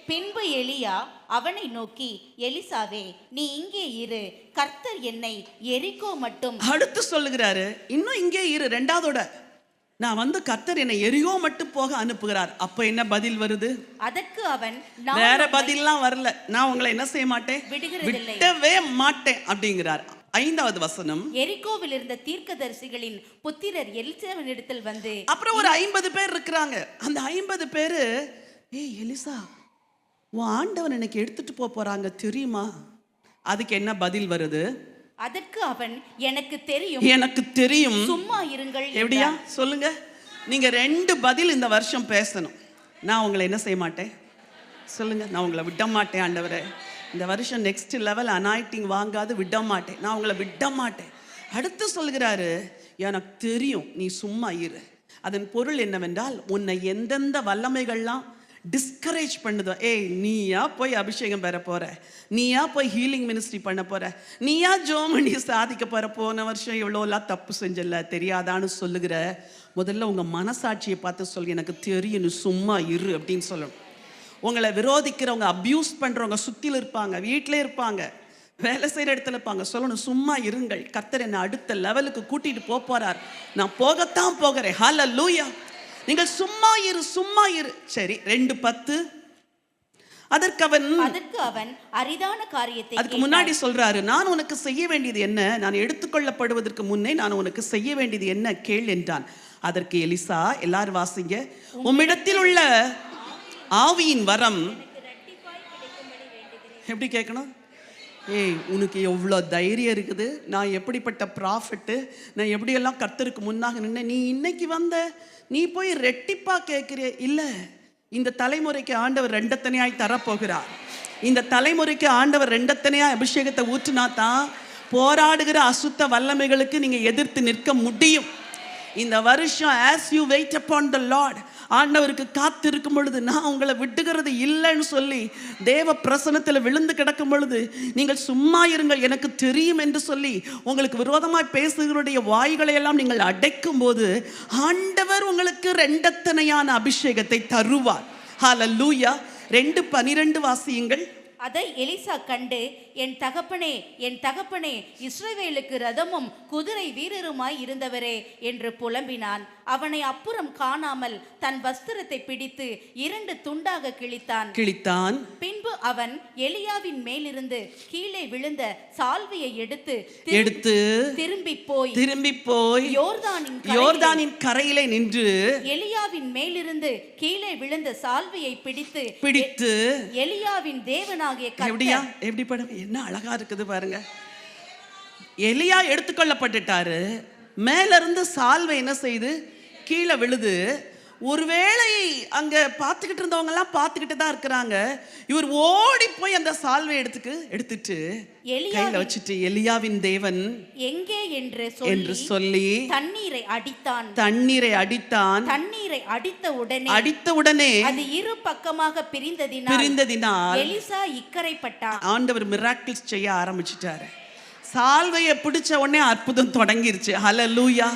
பின்பு எலியா அவனை நோக்கி, எலிசாவே நீ இங்கே இரு, கர்த்தர் என்னை எரிகோ மட்டும். அடுத்து சொல்லுகிறாரு, இன்னும் இங்கே இரு, 2வதோட நான் வந்து கர்த்தர் என்னை எரிகோ மட்டும் போக அனுப்புகிறார். அப்ப என்ன பதில் வருது? அதற்கு அவன், வேற பதில்லாம் வரல, நான் உங்களை என்ன செய்ய மாட்டேன், விடவே மாட்டேன் அப்படிங்கிறார். 5வது வசனம். எரிகோவில் இருந்த தீர்க்கதரிசிகளின் புத்திரர் எலிசாவினிடத்தில் வந்து, அப்புறம் ஒரு 50 பேர் இருக்கிறாங்க. அந்த 50 பேரு, ஏய் எலிசா, உன் ஆண்டவன் எனக்கு எடுத்துட்டு போறாங்க தெரியுமா? அதுக்கு என்ன பதில் வருது? அதற்கு அவன், எனக்கு தெரியும், சும்மா இருங்கள். எப்படியா சொல்லுங்க, நீங்க 2 பதில் இந்த வருஷம் பேசணும். நான் உங்களை என்ன செய்ய மாட்டேன் சொல்லுங்க, நான் உங்களை விட மாட்டேன் ஆண்டவரே. இந்த வருஷம் நெக்ஸ்ட் லெவல் அனாயிட்டிங் வாங்காது விட மாட்டேன், நான் உங்களை விட மாட்டேன். அடுத்து சொல்கிறாரு, எனக்கு தெரியும், நீ சும்மா இரு. அதன் பொருள் என்னவென்றால், உன்னை எந்தெந்த வல்லமைகள்லாம் டிஸ்கரேஜ் பண்ணுதோ, ஏய் நீயா போய் அபிஷேகம் பெற போற, நீயா போய் ஹீலிங் மினிஸ்ட்ரி பண்ண போற, நீயா ஜோமணி சாதிக்க போற, போன வருஷம் எவ்வளோலாம் தப்பு செஞ்சல தெரியாதான்னு சொல்லுகிற, முதல்ல உங்க மனசாட்சியை பார்த்து சொல்லி எனக்கு தெரியும் நீ சும்மா இரு அப்படின்னு சொல்லணும். உங்களை விரோதிக்கிறவங்க, அப்யூஸ் பண்றவங்க சுத்தில இருப்பாங்க, வீட்டிலே இருப்பாங்க, வேலை செய்கிற இடத்துல இருப்பாங்க, சொல்லணும் சும்மா இருங்கள், கர்த்தர் என்னை அடுத்த லெவலுக்கு கூட்டிட்டு போறார், நான் போகத்தான் போகிறேன். ஹல்லேலூயா. நீங்கள் சும்மா இரு, சும்மா இரு. சரி, 2:10. அதற்கு அவன் அரிதான காரியத்தை, அதுக்கு முன்னாடி சொல்றாரு, நான் உனக்கு செய்ய வேண்டியது என்ன, நான் எடுத்துக்கொள்ளப்படுவதற்கு முன்னே நான் உனக்கு செய்ய வேண்டியது என்ன கேள் என்றான். அதற்கு எலிசா, எல்லாரும் வாசிங்க, உம்மிடத்தில் உள்ள ஆவியின் வரம் எப்படி கேட்கணும்? ஏய் உனக்கு எவ்வளோ தைரியம் இருக்குது, நான் எப்படிப்பட்ட ப்ராஃபிட்டு, நான் எப்படியெல்லாம் கர்த்தருக்கு முன்னாக நின்று நீ இன்னைக்கு வந்த, நீ போய் ரெட்டிப்பா கேட்குறிய? இல்லை, இந்த தலைமுறைக்கு ஆண்டவர் 2 தனியாய் தரப்போகிறார். இந்த தலைமுறைக்கு ஆண்டவர் 2 தனியாய் அபிஷேகத்தை ஊற்றினா தான் போராடுகிற அசுத்த வல்லமைகளுக்கு நீங்கள் எதிர்த்து நிற்க முடியும். இந்த வருஷம் as you wait upon the Lord, ஆண்டவருக்கு காத்திருக்கும் பொழுது, நான் உங்களை விட்டுகிறது இல்லைன்னு சொல்லி தேவ பிரசனத்தில் விழுந்து கிடக்கும் பொழுது, நீங்கள் சும்மா இருங்கள் எனக்கு தெரியும் என்று சொல்லி உங்களுக்கு விரோதமாய் பேசுகிறவருடைய வாய்களை எல்லாம் நீங்கள் அடைக்கும் போது ஆண்டவர் உங்களுக்கு 2 தனியான அபிஷேகத்தை தருவார். ஹல்லேலூயா. 2:12 வாசியுங்கள். அதை எலிசா கண்டு, என் தகப்பனே, என் தகப்பனே, இஸ்ரவேலுக்கு ரதமும் குதிரை வீரருமாய் இருந்தவரே என்று புலம்பினான். அவனை அப்புறம் காணாமல் தன் வஸ்திரத்தை பிடித்து 2 துண்டாக கிழித்தான். பின்பு அவன் எலியாவின் மேலிருந்து கீழே விழுந்த சால்வையை எடுத்து திரும்பி போய் யோர்தானின் கரையிலே நின்று எலியாவின் மேலிருந்து கீழே விழுந்த சால்வையை பிடித்து எலியாவின் தேவனாகிய எப்படி படம் என்ன அழகா இருக்குது பாருங்க. எலியா எடுத்துக்கொள்ளப்பட்டுட்டாரு, மேல இருந்து சால்வை என்ன செய்து கீழே விழுது. ஒருவேளை அங்க பார்த்துக்கிட்டு இருந்தவங்க எல்லாம் பார்த்துக்கிட்டு தான் இருக்கிறாங்க. இவர் ஓடி போய் அந்த சால்வை எடுத்துட்டு கையில வச்சுட்டு எலியாவின் தேவன் எங்கே என்று சொல்லி தண்ணீரை அடித்தான். தண்ணீரை அடித்த உடனே அது இரு பக்கமாக பிரிந்ததினால் எலிசா இக்கரைப்பட்டான். ஆண்டவர் மிராக்கிள்ஸ் செய்ய ஆரம்பிச்சிட்டாரு. சால்வையை பிடிச்ச உடனே அற்புதம் தொடங்கிருச்சு. ஹல்லேலூயா.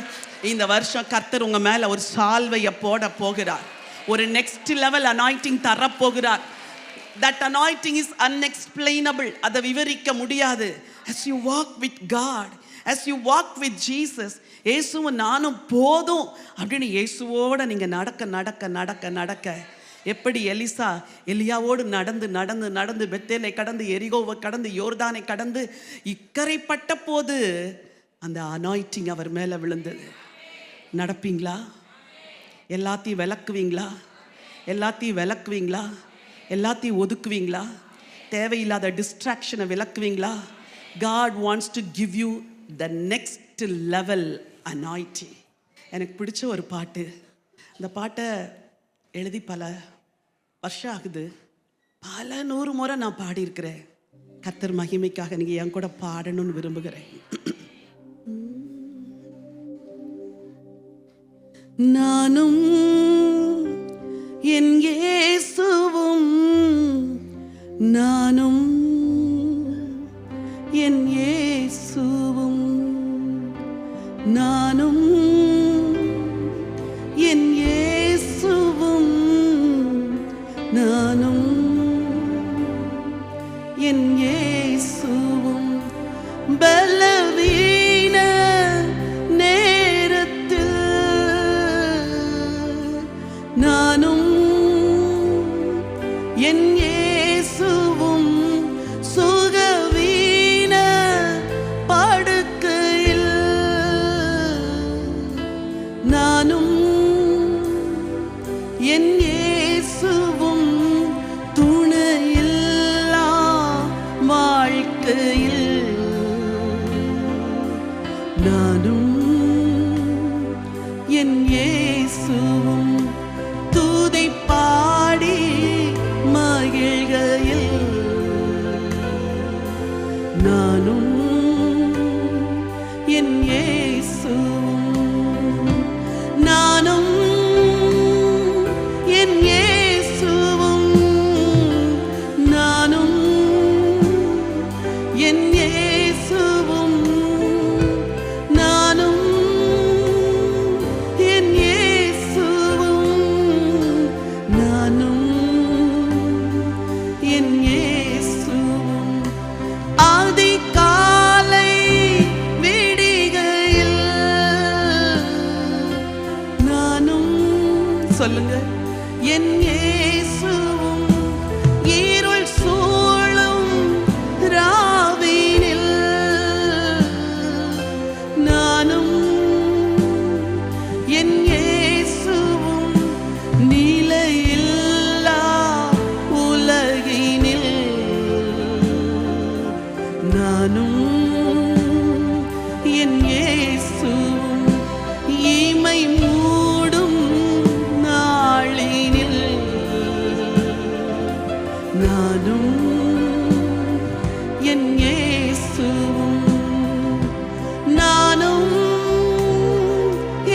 இந்த வருஷம் கர்த்தர் உங்க மேல ஒரு சால்வையை போட போகிறார். ஒரு நெக்ஸ்ட் லெவல் அனாயிண்டிங் தர போகிறார். that anointing is unexplainable. அதை விவரிக்க முடியாது. as you walk with God, as you walk with Jesus, இயேசுவும் நானும் போதும் அப்படின்னு இயேசுவோட நீங்க நடக்க எப்படி எலியாவோடு நடந்து பெத்தேலை கடந்து எரிகோவை கடந்து யோர்தானை கடந்து இக்கரைப்பட்ட போது அந்த அனாயிண்டிங் அவர் மேல விழுந்தது. நடப்பீங்களா? எல்லாத்தையும் விளக்குவீங்களா? எல்லாத்தையும் ஒதுக்குவீங்களா? தேவையில்லாத டிஸ்ட்ராக்ஷனை விளக்குவீங்களா? God wants to give you the next level anointing. எனக்கு பிடிச்ச ஒரு பாட்டு, அந்த பாட்டை எழுதி பல வருஷம் ஆகுது, பல 100 முறை நான் பாடியிருக்கிறேன். கர்த்தர் மகிமைக்காக நீங்கள் என் கூட பாடணும்னு விரும்புகிறேன். நானும் என் இயேசுவும், நானும் என் இயேசுவும், நானும் என் இயேசுவும், நானும் என் இயேசுவும் பலவீன நேரத்தில் நானும் என் இயேசுவும் சுகவீன படுக்கையில் நானும் என் இயேசுவும் துணையில்லா வாழ்க்கையில் நானும் என் இயேசுவும் துதி பாடி மகிழ்கையில் நானும் என் இயேசுவும், நானும் என் சொல்லுங்க. என் இயேசுவும் இருள் சூழும் ராவினில் நானும், என் இயேசுவும் நிலையில்லா உலகினில் நானும், என் இயேசுவும் இமை மூடும் நாளினில் நானும், என் இயேசுவும் நானும்,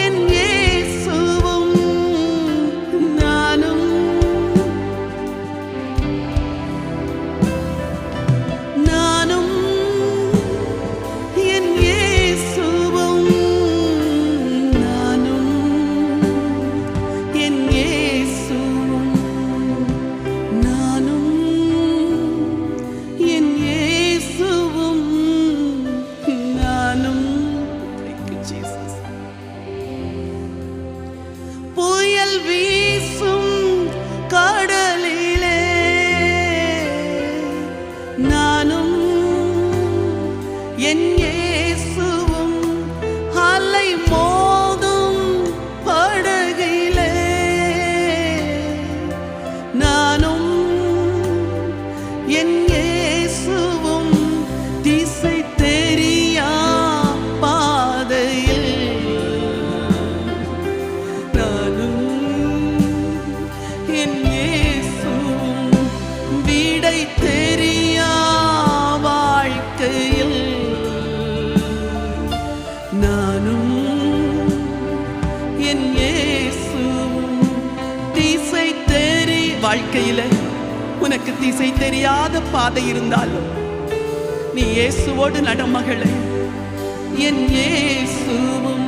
என் இயேசுவும் நானும், நானும், என் இயேசுவும் நானும், என் இயேசுவும் நானும், என் இயேசுவும் நானும். Thank you, Jesus. புயல் வீசும் கடலிலே நானும், என் இயேசுவும் அலை மோதும் படகிலே நானும், என் இயேசுவும் திசை தெரியா பாதையில் நானும், என் இயேசுவும் விடை தெரியா வாழ்க்கையில் நானும், என் இயேசுவும் திசை வாழ்க்கையில உனக்கு திசை தெரியாத பாதை இருந்தாலும் நீ இயேசுவோடு நடமகளே. என் இயேசுவும்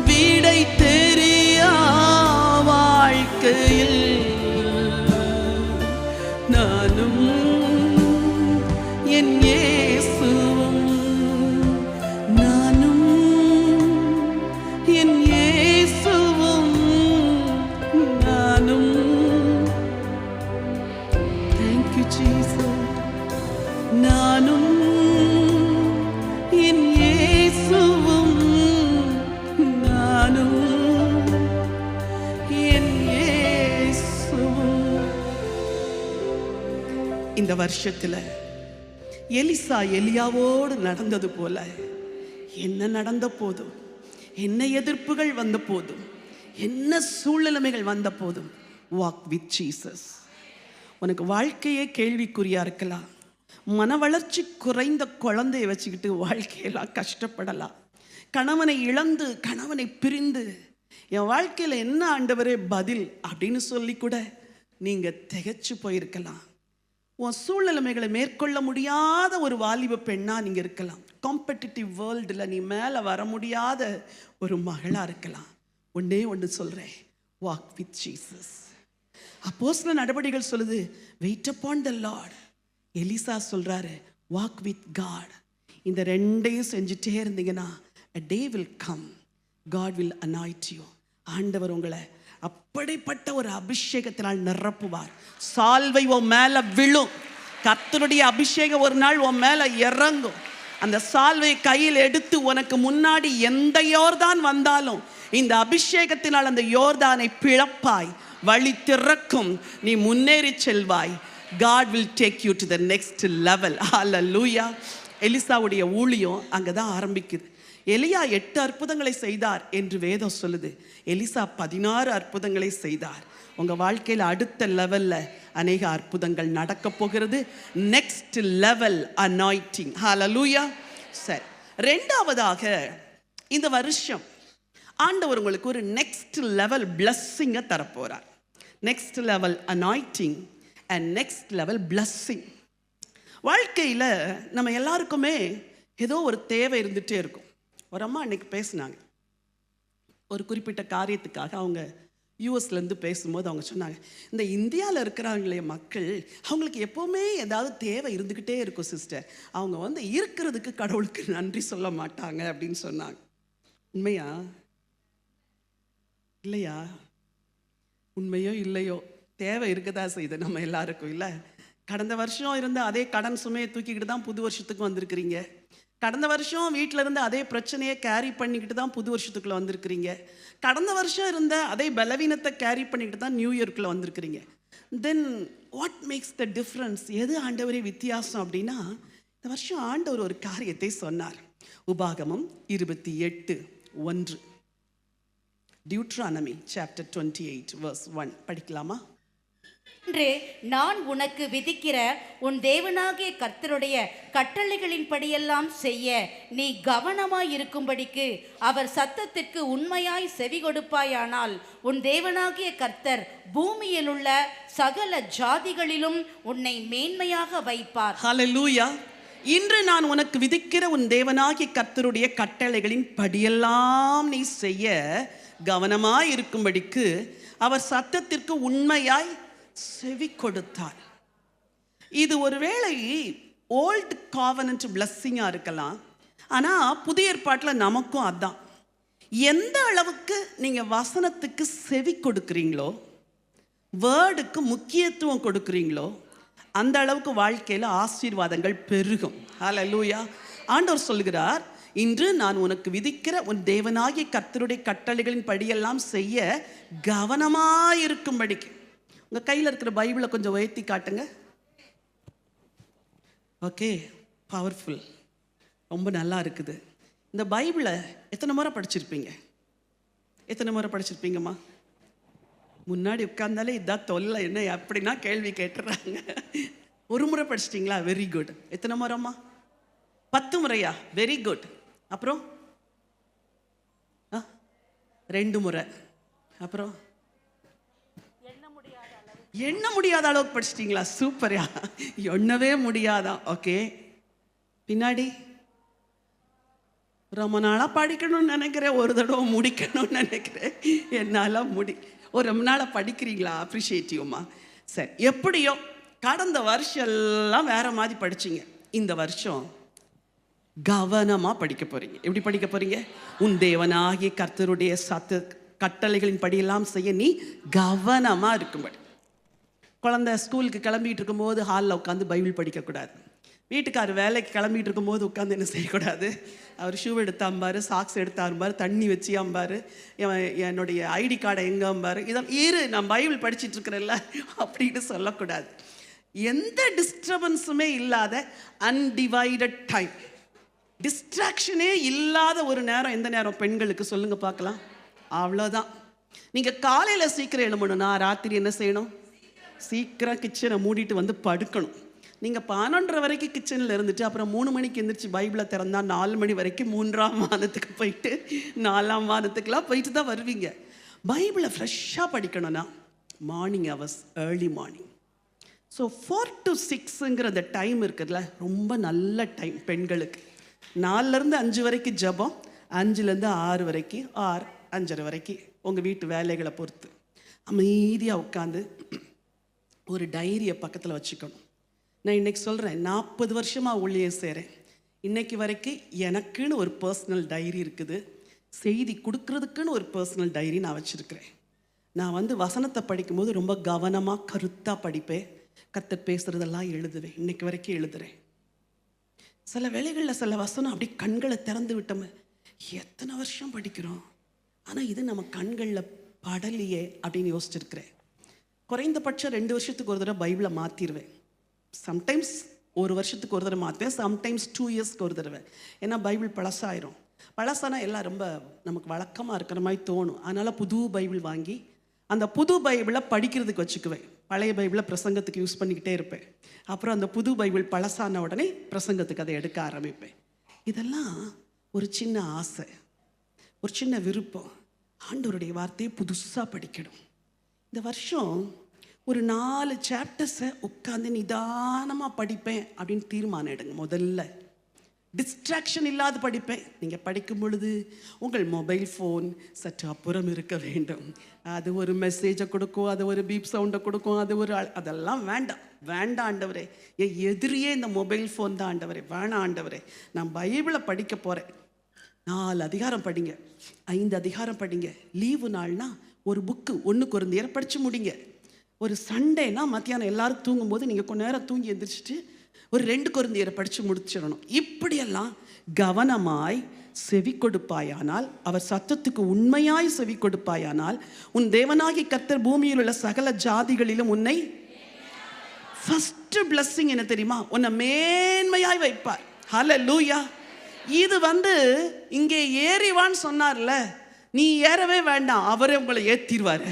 விடை தெரியா வாழ்க்கையில் நானும், என் இயேசுவும் நானும், என் இயேசுவும் நானும். Thank you, Jesus. நானும், என் இயேசுவும் நானும், என் இயேசுவும். இந்த வருஷத்துல எலிசா எலியாவோடு நடந்தது போல என்ன நடந்த போதும், என்ன எதிர்ப்புகள் வந்த போதும், என்ன சூழ்நிலைமைகள் வந்த போதும், வாக் வித் ஜீசஸ். உனக்கு வாழ்க்கையே கேள்விக்குறியா இருக்கலாம். மன வளர்ச்சி குறைந்த குழந்தைய வச்சுக்கிட்டு வாழ்க்கையெல்லாம் கஷ்டப்படலாம். கணவனை இழந்து கணவனை பிரிந்து என் வாழ்க்கையில என்ன ஆண்டவரே பதில் அப்படின்னு சொல்லி கூட நீங்க திகைச்சு போயிருக்கலாம். உன் சூழ்நிலைமைகளை மேற்கொள்ள முடியாத ஒரு வாலிப பெண்ணா நீங்க இருக்கலாம். காம்படிட்டிவ் வேர்ல்டுல நீ மேல வர முடியாத ஒரு மகளா இருக்கலாம். ஒன்னே ஒன்று சொல்றேன், வாக் வித் ஜீசஸ். அப்போஸ்தலர் நடபடிகள் சொல்லுது, wait upon the Lord. Elisha சொல்றாரு, வாக் வித் காட். இந்த ரெண்டையும் செஞ்சுட்டே இருந்தீங்கன்னா a day will come, God will anoint you. ஆண்டவர் உங்களை அப்படிப்பட்ட ஒரு அபிஷேகத்தினால் நிரப்புவார். சால்வை உன் மேல விழும். கர்த்தருடைய அபிஷேகம் ஒரு நாள் உன் மேல இறங்கும். அந்த சால்வை கையில் எடுத்து உனக்கு முன்னாடி எந்த யோர்தான் வந்தாலும் இந்த அபிஷேகத்தினால் அந்த யோர்தானை பிளப்பாய், வழி திறக்கும், நீ முன்னேறி செல்வாய். God will take you to the next level. Hallelujah. எலிசாவுடைய ஊழியம் அங்கதான் ஆரம்பிக்குது. எலியா 8 அற்புதங்களை செய்தார் என்று வேதம் சொல்லுது. எலிசா 16 அற்புதங்களை செய்தார். உங்க வாழ்க்கையில் அடுத்த லெவல்ல அநேக அற்புதங்கள் நடக்க போகிறது. Next level anointing. ஹalleluya. சரி, ரெண்டாவதாக இந்த வருஷம் ஆண்டவர் உங்களுக்கு ஒரு நெக்ஸ்ட் லெவல் பிளஸ்ஸிங்கை தரப்போறார். Next level anointing and next level blessing. வாழ்க்கையில் நம்ம எல்லாருக்குமே ஏதோ ஒரு தேவை இருந்துகிட்டே இருக்கும். ஒரு அம்மா அன்னைக்கு பேசினாங்க. ஒரு குறிப்பிட்ட காரியத்துக்காக அவங்க யூஎஸ்லேருந்து பேசும்போது அவங்க சொன்னாங்க, இந்த இந்தியாவில் இருக்கிறாங்களே மக்கள், அவங்களுக்கு எப்போவுமே ஏதாவது தேவை இருந்துக்கிட்டே இருக்கும் சிஸ்டர். அவங்க இருக்கிறதுக்கு கடவுளுக்கு நன்றி சொல்ல மாட்டாங்க அப்படின்னு சொன்னாங்க. உண்மையா இல்லையா? உண்மையோ இல்லையோ தேவை இருக்கதா செய்யுது நம்ம எல்லாருக்கும் இல்லை. கடந்த வருஷம் இருந்த அதே கடன் சுமையை தூக்கிக்கிட்டு தான் புது வருஷத்துக்கு வந்திருக்கிறீங்க. கடந்த வருஷம் வீட்டில் இருந்த அதே பிரச்சனையை கேரி பண்ணிக்கிட்டு தான் புது வருஷத்துக்குள்ளே வந்திருக்கிறீங்க. கடந்த வருஷம் இருந்த அதே பலவீனத்தை கேரி பண்ணிக்கிட்டு தான் நியூ இயர்க்குள்ளே வந்திருக்கிறீங்க. Then what makes the difference? எது ஆண்டவரே வித்தியாசம் அப்படின்னா, இந்த வருஷம் ஆண்டவர் ஒரு காரியத்தை சொன்னார். உபாகமம் 28:1, டியூட்ரானமி சாப்டர் 28 verse 1 படிக்கலாமா? இன்று நான் உனக்கு விதிக்கிற உன் தேவனாகிய கர்த்தருடைய கட்டளைகளின்படியெல்லாம் செய்ய நீ கவனமாய் இருக்கும்படிக்கு அவர் சத்தத்திற்கு உண்மையாய் செவி கொடுப்பாயானால் உன் தேவனாகிய கர்த்தர் பூமியில் உள்ள சகல ஜாதிகளிலும் உன்னை மேன்மையாக வைப்பார். ஹல்லேலூயா. இன்று நான் உனக்கு விதிக்கிற உன் தேவனாகிய கர்த்தருடைய கட்டளைகளின் படியெல்லாம் நீ செய்ய கவனமாய் இருக்கும்படிக்கு அவர் சத்தத்திற்கு உண்மையாய் செவி கொடுத்தார். இது ஒருவேளை ஓல்டு காவனன்ட் பிளஸ்ஸிங்காக இருக்கலாம். ஆனால் புதிய ஏற்பாட்டில் நமக்கும் அதான். எந்த அளவுக்கு நீங்கள் வசனத்துக்கு செவி கொடுக்குறீங்களோ, வேர்டுக்கு முக்கியத்துவம் கொடுக்குறீங்களோ, அந்த அளவுக்கு வாழ்க்கையில் ஆசீர்வாதங்கள் பெருகும். ஹல்லேலூயா. ஆண்டவர் சொல்கிறார், இன்று நான் உனக்கு விதிக்கிற உன் தேவனாகிய கர்த்தருடைய கட்டளைகளின் படியெல்லாம் செய்ய கவனமாயிருக்கும்படிக்கு. உங்கள் கையில் இருக்கிற பைபிளை கொஞ்சம் உயர்த்தி காட்டுங்க. ஓகே, பவர்ஃபுல், ரொம்ப நல்லா இருக்குது. இந்த பைபிளை எத்தனை முறை படிச்சிருப்பீங்க? எத்தனை முறை படிச்சிருப்பீங்கம்மா? முன்னாடி உட்கார்ந்தாலே இதான் தொல்லை, என்ன அப்படின்னா கேள்வி கேட்டுறாங்க. ஒரு முறை படிச்சிட்டிங்களா? Very good. எத்தனை முறைம்மா? 10 முறையா? Very good. அப்புறம் 2 முறை. அப்புறம் எண்ண முடியாத அளவுக்கு படிச்சிட்டிங்களா? சூப்பர்யா. எண்ணவே முடியாதான். ஓகே. பின்னாடி ரொம்ப நாளாக படிக்கணும்னு நினைக்கிறேன், ஒரு தடவை முடிக்கணும்னு நினைக்கிறேன். என்னால் ஒரு ரொம்ப நாளாக படிக்கிறீங்களா? அப்ரிஷியேட்டிவ்மா. சரி, எப்படியோ கடந்த வருஷம் எல்லாம் வேற மாதிரி படிச்சிங்க. இந்த வருஷம் கவனமாக படிக்க போகிறீங்க. எப்படி படிக்க போகிறீங்க? உன் தேவனாகிய கர்த்தருடைய கட்டளைகளின் படியெல்லாம் செய்ய நீ கவனமாக இருக்கும்படி. குழந்தை ஸ்கூலுக்கு கிளம்பிகிட்டு இருக்கும்போது ஹாலில் உட்காந்து பைபிள் படிக்கக்கூடாது. வீட்டுக்கார் வேலைக்கு கிளம்பிகிட்டு இருக்கும்போது உட்காந்து என்ன செய்யக்கூடாது? அவர் ஷூ எடுத்தாம்பார், சாக்ஸ் எடுத்தாம்பார், தண்ணி வச்சியாம்பார், என்னுடைய ஐடி கார்டை எங்காம்பார், இதை நான் பைபிள் படிச்சுட்டு இருக்கிறேன்ல அப்படின்னு சொல்லக்கூடாது. எந்த டிஸ்டர்பன்ஸுமே இல்லாத அன்டிவைடட் டைம், டிஸ்ட்ராக்ஷனே இல்லாத ஒரு நேரம். எந்த நேரம் பெண்களுக்கு சொல்லுங்க பார்க்கலாம்? அவ்வளோதான். நீங்கள் காலையில் சீக்கிரம் எழும்பணும்னா ராத்திரி என்ன செய்யணும்? சீக்கிரம் கிச்சனை மூடிட்டு வந்து படுக்கணும். நீங்கள் 11:30 வரைக்கும் கிச்சனில் இருந்துட்டு அப்புறம் 3 மணிக்கு எந்திரிச்சு பைபிளை திறந்தா 4 மணி வரைக்கும் 3ஆம் மாதத்துக்கு போயிட்டு 4ஆம் மாதத்துக்கெலாம் போயிட்டு தான் வருவீங்க. பைபிளை ஃப்ரெஷ்ஷாக படிக்கணும்னா morning hours, early morning. So 4 to 6ங்கிற அந்த டைம் இருக்குதுல்ல, ரொம்ப நல்ல டைம் பெண்களுக்கு. 4லேருந்து 5 வரைக்கும் ஜபம், 5லேருந்து 6 வரைக்கும், 6, 5:30 வரைக்கும் உங்கள் வீட்டு வேலைகளை பொறுத்து அமைதியாக உட்காந்து ஒரு டைரியை பக்கத்தில் வச்சுக்கணும். நான் இன்றைக்கி சொல்கிறேன், 40 வருஷமாக ஊழியம் செய்கிறேன். இன்றைக்கி வரைக்கும் எனக்குன்னு ஒரு பர்சனல் டைரி இருக்குது. செய்தி கொடுக்கறதுக்குன்னு ஒரு பர்சனல் டைரி நான் வச்சுருக்கிறேன். நான் வசனத்தை படிக்கும்போது ரொம்ப கவனமாக கருத்தாக படிப்பேன். கர்த்தர் பேசுகிறதெல்லாம் எழுதுவேன். இன்றைக்கி வரைக்கும் எழுதுகிறேன். சில வேளைகளில் சில வசனம் அப்படி கண்களை திறந்து விட்டோமே, எத்தனை வருஷம் படிக்கிறோம், ஆனால் இது நம்ம கண்களில் படலையே அப்படின்னு யோசிச்சிருக்கிறேன். குறைந்தபட்சம் 2 வருஷத்துக்கு ஒரு தடவை பைபிளை மாற்றிடுவேன். சம்டைம்ஸ் 1 வருஷத்துக்கு ஒரு தடவை மாற்றுவேன், சம்டைம்ஸ் 2 இயர்ஸ்க்கு ஒரு தடவை. ஏன்னா பைபிள் பழசாயிரும். பழசானா எல்லாம் ரொம்ப நமக்கு வழக்கமாக இருக்கிற மாதிரி தோணும். அதனால் புது பைபிள் வாங்கி அந்த புது பைபிளை படிக்கிறதுக்கு வச்சுக்குவேன். பழைய பைபிளை பிரசங்கத்துக்கு யூஸ் பண்ணிக்கிட்டே இருப்பேன். அப்புறம் அந்த புது பைபிள் பழசான உடனே பிரசங்கத்துக்கு அதை எடுக்க ஆரம்பிப்பேன். இதெல்லாம் ஒரு சின்ன ஆசை, ஒரு சின்ன விருப்பம். ஆண்டவருடைய வார்த்தையை புதுசாக படிக்கணும். இந்த வருஷம் ஒரு 4 சாப்டர்ஸை உட்காந்து நிதானமாக படிப்பேன் அப்படின்னு தீர்மானம் எடுங்க. முதல்ல டிஸ்ட்ராக்ஷன் இல்லாத படிப்பேன். நீங்கள் படிக்கும் பொழுது உங்கள் மொபைல் ஃபோன் சற்று அப்புறம் இருக்க வேண்டும். அது ஒரு மெசேஜை கொடுக்கும், அது ஒரு பீப் சவுண்டை கொடுக்கும், அதெல்லாம் வேண்டாம். வேண்டாம் ஆண்டவரே, என் எதிரியே இந்த மொபைல் ஃபோன் தான் ஆண்டவரே, வேணாம் ஆண்டவரே. நான் பைபிளை படிக்க போகிறேன். 4 அதிகாரம் படிங்க, 5 அதிகாரம் படிங்க. லீவு நாள்னா ஒரு புக்கு 1 கொரிந்தியர் படித்து முடிங்க. ஒரு சண்டேனா மத்தியானம் எல்லாரும் தூங்கும்போது நீங்கள் கொஞ்ச நேரம் தூங்கி எந்திரிச்சிட்டு ஒரு 2 கொரிந்தியரை படித்து முடிச்சிடணும். இப்படியெல்லாம் கவனமாய் செவி கொடுப்பாயானால், அவர் சத்தத்துக்கு உண்மையாய் செவி கொடுப்பாயானால், உன் தேவனாகி கர்த்தர் பூமியில் உள்ள சகல ஜாதிகளிலும் உன்னை ஃபர்ஸ்ட் பிளஸ்ஸிங் என்ன தெரியுமா? உன்னை மேன்மையாய் வைப்பார். ஹல்லேலூயா. இது இங்கே ஏறிவான்னு சொன்னார்ல, நீ ஏறவே வேண்டாம், அவரே உங்களை ஏற்றிடுவார்.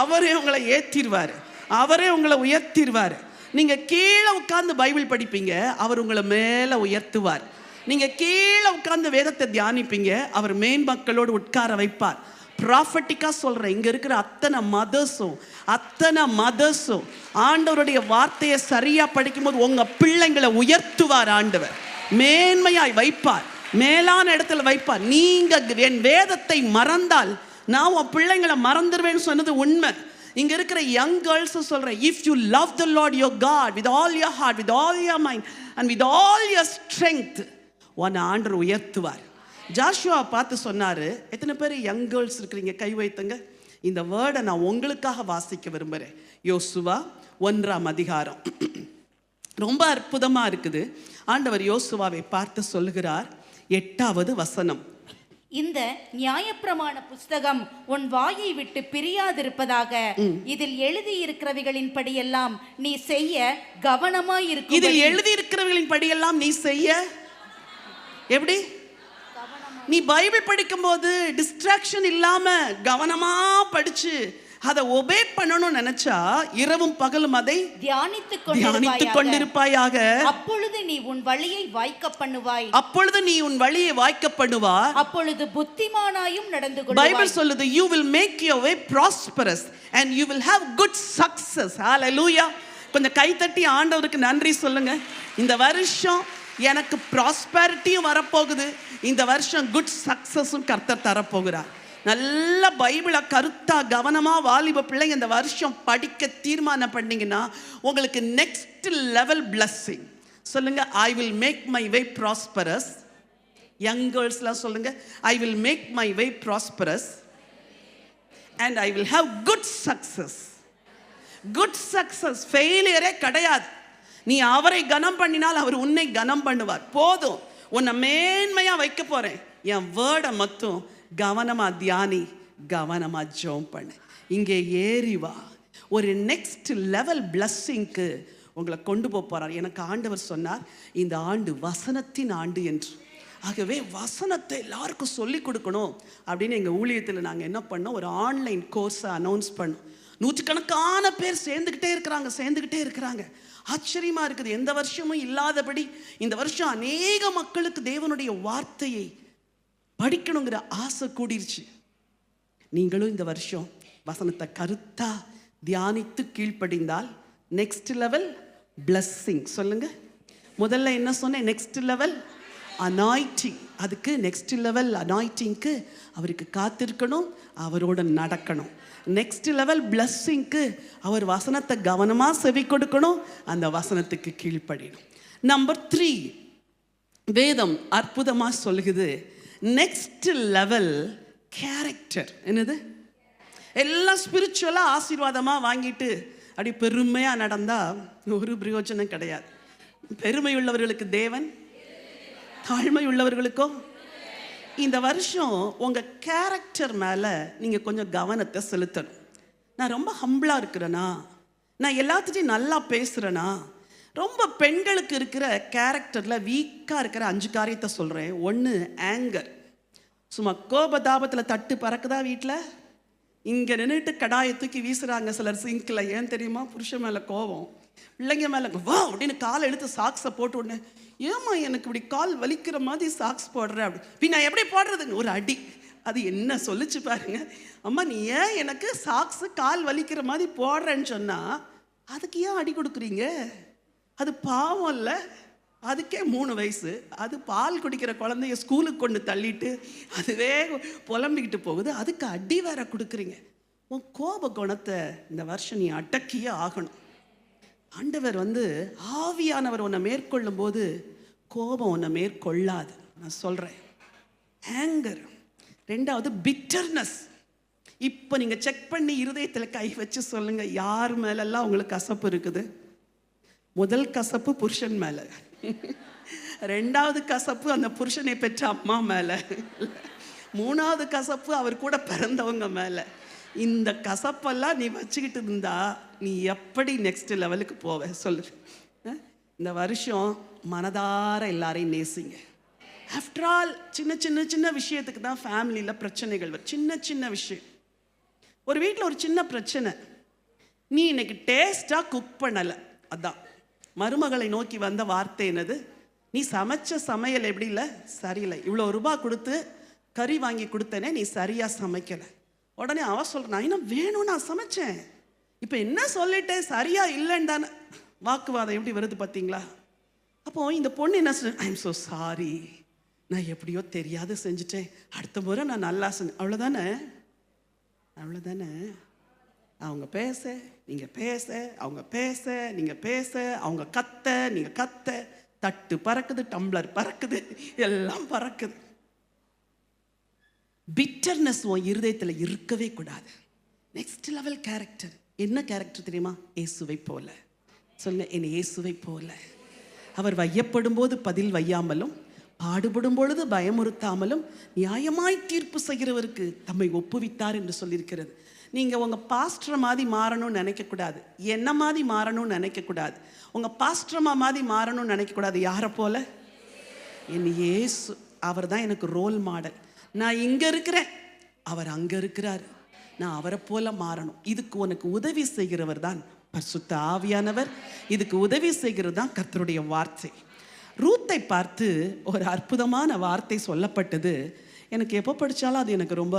அவரே உங்களை ஏற்றிடுவார். அவரே உங்களை உயர்த்திடுவார். நீங்கள் கீழே உட்கார்ந்து பைபிள் படிப்பீங்க, அவர் உங்களை மேலே உயர்த்துவார். நீங்கள் கீழே உட்கார்ந்து வேதத்தை தியானிப்பீங்க, அவர் மேன்மக்களோடு உட்கார வைப்பார். ப்ராஃபட்டிக்காக சொல்கிறேன், இங்கே இருக்கிற அத்தனை மதர்ஸும் ஆண்டவருடைய வார்த்தையை சரியாக படிக்கும்போது உங்கள் பிள்ளைங்களை உயர்த்துவார். ஆண்டவர் மேன்மையாய் வைப்பார், மேலான இடத்துல வைப்பார். நீங்கள் என் வேதத்தை மறந்தால் நான் உன் பிள்ளைங்களை மறந்துடுவேன்னு சொன்னது உண்மை. இங்க இருக்கிற யங் கேர்ள்ஸ் சொல்றேன், if you love the Lord your God with all your heart, with all your mind and with all your strength, உன்னை ஆண்டவர் உயர்த்துவார். ஜாஷுவா பார்த்து சொன்னாரு. எத்தனை பேர் யங் கேர்ள்ஸ் இருக்கிறீங்க? கை வைத்துங்க. இந்த வேர்டை நான் உங்களுக்காக வாசிக்க விரும்புகிறேன். யோசுவா 1ஆம் அதிகாரம் ரொம்ப அற்புதமா இருக்குது. ஆண்டவர் யோசுவாவை பார்த்து சொல்லுகிறார், 8வது வசனம். இந்த நியாயப்பிரமாண புஸ்தகம் உன் வாயை விட்டு பிரியாதிருப்பதாக, இதில் எழுதி இருக்கிறவைகளின் படியெல்லாம் நீ செய்ய கவனமாயிருக்கும். இதில் எழுதி இருக்கிறவைகளின் படியெல்லாம் நீ செய்ய எப்படி? நீ பைபிள் படிக்கும் போது டிஸ்ட்ராக்ஷன் இல்லாம கவனமா படிச்சு அதை ஒபே பண்ணணும்னு நினைச்சா இரவும் பகலும் அதை தியானித்துக் கொண்டிருப்பாயாக. அப்பொழுது நீ உன் வழியை வாய்க்க பண்ணுவாய். அப்பொழுது புத்திமானாயும் நடந்து கொள்வாய். பைபிள் சொல்லுது, you will make your way prosperous and you will have good success. Hallelujah. கொஞ்சம் கை தட்டி ஆண்டவருக்கு நன்றி சொல்லுங்க. இந்த வருஷம் எனக்கு ப்ராஸ்பரிட்டியும் வரப்போகுது, இந்த வருஷம் குட் சக்சஸும் கர்த்தர் தரப்போகிறார். நல்ல பைபிளை கருத்தா கவனமா வாலிப பிள்ளைங்க இந்த வருஷம் படிக்க தீர்மானம் பண்ணீங்கன்னா உங்களுக்கு நெக்ஸ்ட் லெவல் பிளஸ்ஸிங். சொல்லுங்க, I will make my way prosperous. Young கேர்ள்ஸ்லாம் சொல்லுங்க, I will make my way prosperous and I will have good success. Good success, ஃபெயிலியரே கிடையாது. நீ அவரை கனம் பண்ணினால் அவர் உன்னை கனம் பண்ணுவார். போதும், உன்னை மேன்மையா வைக்க போறேன். என் வேர்டை மட்டும் கவனமா தியானி, கவனமா ஜெபம் பண்ணு. இங்கே ஏறி வா. ஒரு நெக்ஸ்ட் லெவல் பிளஸ்ஸிங்க்கு உங்களை கொண்டு போறார். எனக்கு ஆண்டவர் சொன்னார், இந்த ஆண்டு வசனத்தின் ஆண்டு என்று. ஆகவே வசனத்தை எல்லாருக்கும் சொல்லி கொடுக்கணும் அப்படின்னு எங்கள் ஊழியத்தில் நாங்கள் என்ன பண்ணோம், ஒரு ஆன்லைன் கோர்ஸை அனௌன்ஸ் பண்ணோம். 100கணக்கான பேர் சேர்ந்துக்கிட்டே இருக்கிறாங்க. ஆச்சரியமா இருக்குது. எந்த வருஷமும் இல்லாதபடி இந்த வருஷம் அநேக மக்களுக்கு தேவனுடைய வார்த்தையை படிக்கணுங்கிற ஆசை கூடிருச்சு. நீங்களும் இந்த வருஷம் வசனத்தை கருத்தா தியானித்து கீழ்ப்படிந்தால் நெக்ஸ்ட் லெவல் பிளஸ்ஸிங். சொல்லுங்க, முதல்ல என்ன சொன்னேன்? Next level anointing. அதுக்கு நெக்ஸ்ட் லெவல் அனாயிட்டிங்க்கு அவருக்கு காத்திருக்கணும், அவரோட நடக்கணும். நெக்ஸ்ட் லெவல் பிளஸ்ஸிங்க்கு அவர் வசனத்தை கவனமாக செவி கொடுக்கணும், அந்த வசனத்துக்கு கீழ்ப்படியணும். நம்பர் 3, வேதம் அற்புதமாக சொல்லுது, நெக்ஸ்ட் லெவல் கேரக்டர். என்னது? எல்லாம் ஸ்பிரிச்சுவலாக ஆசீர்வாதமாக வாங்கிட்டு அப்படி பெருமையாக நடந்தால் ஒரு பிரயோஜனம் கிடையாது. பெருமை உள்ளவர்களுக்கு தேவன், தாழ்மை உள்ளவர்களுக்கோ. இந்த வருஷம் உங்கள் கேரக்டர் மேலே நீங்கள் கொஞ்சம் கவனத்தை செலுத்தணும். நான் ரொம்ப ஹம்பிளாக இருக்கிறேனா? நான் எல்லாத்துட்டையும் நல்லா பேசுகிறேனா? ரொம்ப பெண்களுக்கு இருக்கிற கேரக்டரில் வீக்காக இருக்கிற 5 காரியத்தை சொல்கிறேன். 1, ஆங்கர். சும்மா கோபதாபத்தில் தட்டு பறக்குதா வீட்டில்? இங்கே நின்றுட்டு கடாயை தூக்கி வீசுகிறாங்க சிலர் சிங்கில். ஏன் தெரியுமா? புருஷன் மேலே கோபம், பிள்ளைங்க மேலே வா அப்படின்னு காலை எடுத்து சாக்ஸை போட்டு உடனே, ஏம்மா எனக்கு இப்படி கால் வலிக்கிற மாதிரி சாக்ஸ் போடுறேன் அப்படி. நான் எப்படி போடுறதுங்க? ஒரு அடி. அது என்ன சொல்லிச்சு பாருங்க. அம்மா நீ ஏன் எனக்கு சாக்ஸு கால் வலிக்கிற மாதிரி போடுறேன்னு சொன்னால் அதுக்கு ஏன் அடி கொடுக்குறீங்க? அது பாவம் இல்லை? அதுக்கே 3 வயசு. அது பால் குடிக்கிற குழந்தைய ஸ்கூலுக்கு கொண்டு தள்ளிட்டு அதுவே புலம்பிக்கிட்டு போகுது, அதுக்கு அடி வேற கொடுக்குறீங்க. உன் கோப குணத்தை இந்த வருஷம் நீ அடக்கியே ஆகணும். ஆண்டவர் ஆவியானவர் உன்னை மேற்கொள்ளும் போது கோபம் உன்னை மேற்கொள்ளாது. நான் சொல்கிறேன். ஆங்கர். 2வது பிட்டர்னஸ். இப்போ நீங்கள் செக் பண்ணி இருதயத்தில் கை வச்சு சொல்லுங்கள், யார் மேலெல்லாம் உங்களுக்கு கசப்பு இருக்குது? முதல் கசப்பு புருஷன் மேலே, ரெண்டாவது கசப்பு அந்த புருஷனை பெற்ற அம்மா மேலே, மூணாவது கசப்பு அவர் கூட பிறந்தவங்க மேலே. இந்த கசப்பெல்லாம் நீ வச்சுக்கிட்டு இருந்தா நீ எப்படி நெக்ஸ்ட் லெவலுக்கு போவ சொல்லு? இந்த வருஷம் மனதார எல்லாரையும் நேசிங்க. ஆஃப்டர் ஆல் சின்ன சின்ன சின்ன விஷயத்துக்கு தான் ஃபேமிலியில் பிரச்சனைகள் வரும். சின்ன சின்ன விஷயம். ஒரு வீட்டில் ஒரு சின்ன பிரச்சனை, நீ இன்னைக்கு டேஸ்டாக குக் பண்ணலை, அதான் மருமகளை நோக்கி வந்த வார்த்தை என்னது? நீ சமைச்ச சமையல் எப்படி இல்லை, சரியில்லை. இவ்வளோ ரூபாய் கொடுத்து கறி வாங்கி கொடுத்தேனே, நீ சரியாக சமைக்கலை. உடனே அவ சொல்கிறேன், நான் இன்னும் வேணும், நான் சமைச்சேன், இப்போ என்ன சொல்லிட்டேன், சரியா இல்லைன்னு தானே. வாக்குவாதம் எப்படி வருது பார்த்தீங்களா? அப்போ இந்த பொண்ணு என்ன சொன்ன, ஐ எம் ஸோ சாரி, நான் எப்படியோ தெரியாத செஞ்சுட்டேன், அடுத்த முறை நான் நல்லா செஞ்சேன். அவ்வளோதானே, அவ்வளோதானே. அவங்க பேச நீங்கள் பேச, அவங்க பேச நீங்கள் பேச, அவங்க கத்த நீங்கள் கத்த, தட்டு பறக்குது, டம்ளர் பறக்குது, எல்லாம் பறக்குது. பிட்டர்னஸ் உன் இருதயத்தில் இருக்கவே கூடாது. Next level character. என்ன கேரக்டர் தெரியுமா? இயேசுவை போல. சொல்லுங்க, என் இயேசுவை போல. அவர் வையப்படும் போது பதில் வையாமலும், பாடுபடும் பொழுது பயமுறுத்தாமலும், நியாயமாய் தீர்ப்பு செய்கிறவருக்கு தம்மை ஒப்புவித்தார் என்று சொல்லியிருக்கிறது. நீங்கள் உங்கள் பாஸ்டரை மாதிரி மாறணும்னு நினைக்கக்கூடாது, என்ன மாதிரி மாறணும்னு நினைக்கக்கூடாது, உங்கள் பாஸ்டரமா மாதிரி மாறணும்னு நினைக்கக்கூடாது. யாரை போல? என் இயேசு. அவர் தான் எனக்கு ரோல் மாடல். நான் இங்கே இருக்கிறேன், அவர் அங்கே இருக்கிறார், நான் அவரை போல மாறணும். இதுக்கு உனக்கு உதவி செய்கிறவர் தான் பரிசுத்த ஆவியானவர். இதுக்கு உதவி செய்கிறது தான் கர்த்தருடைய வார்த்தை. ரூத்தை பார்த்து ஒரு அற்புதமான வார்த்தை சொல்லப்பட்டது. எனக்கு எப்போ படித்தாலும் அது எனக்கு ரொம்ப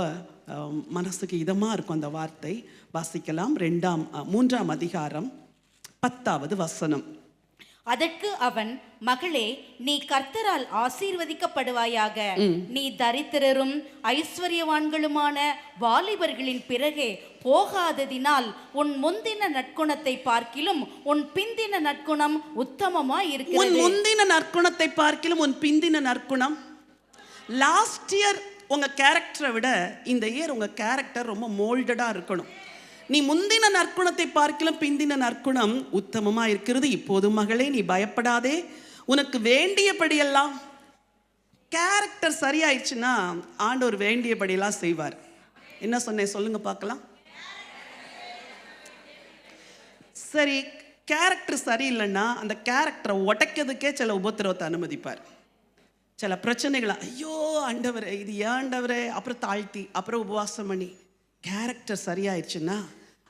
மனசுக்கு இதமாக இருக்கும். அந்த வார்த்தை வாசிக்கலாம். 3ஆம் அதிகாரம் 10வது வசனம். அதற்கு அவன், மகளே, நீ கர்த்தரால் ஆசீர்வதிக்கப்படுவாயாக. நீ தரித்திரரும் ஐஸ்வர்யவான்களுமான வாலிபர்களின் பிறகே போகாததினால் உன் முந்தின நற்குணத்தை பார்க்கிலும் உன் பிந்தின நற்குணம் உத்தமமாய் இருக்கிறது. உன் முந்தின நற்குணத்தை பார்க்கிலும் உன் பிந்தின நற்குணம். லாஸ்ட் இயர் உங்க கேரக்டரை விட இந்த இயர் உங்க கேரக்டர் ரொம்ப மோல்டடா இருக்கணும். நீ முந்தின நற்குணத்தை பார்க்கிலும் பிந்தின நற்குணம் உத்தமமா இருக்கிறது. இப்போது மகளே, நீ பயப்படாதே, உனக்கு வேண்டியபடியெல்லாம். கேரக்டர் சரியாயிடுச்சுன்னா ஆண்டவர் வேண்டியபடியெல்லாம் செய்வார். என்ன சொன்னேன் சொல்லுங்க பார்க்கலாம். சரி, கேரக்டர் சரியில்லைன்னா அந்த கேரக்டரை உடைக்கிறதுக்கே சில உபத்திரவத்தை அனுமதிப்பார். சில பிரச்சனைகளை, ஐயோ ஆண்டவரே இது ஏன் ஆண்டவரே, அப்புறம் தாழ்த்தி, அப்புறம் உபவாசம் பண்ணி. கேரக்டர் சரியாயிடுச்சுன்னா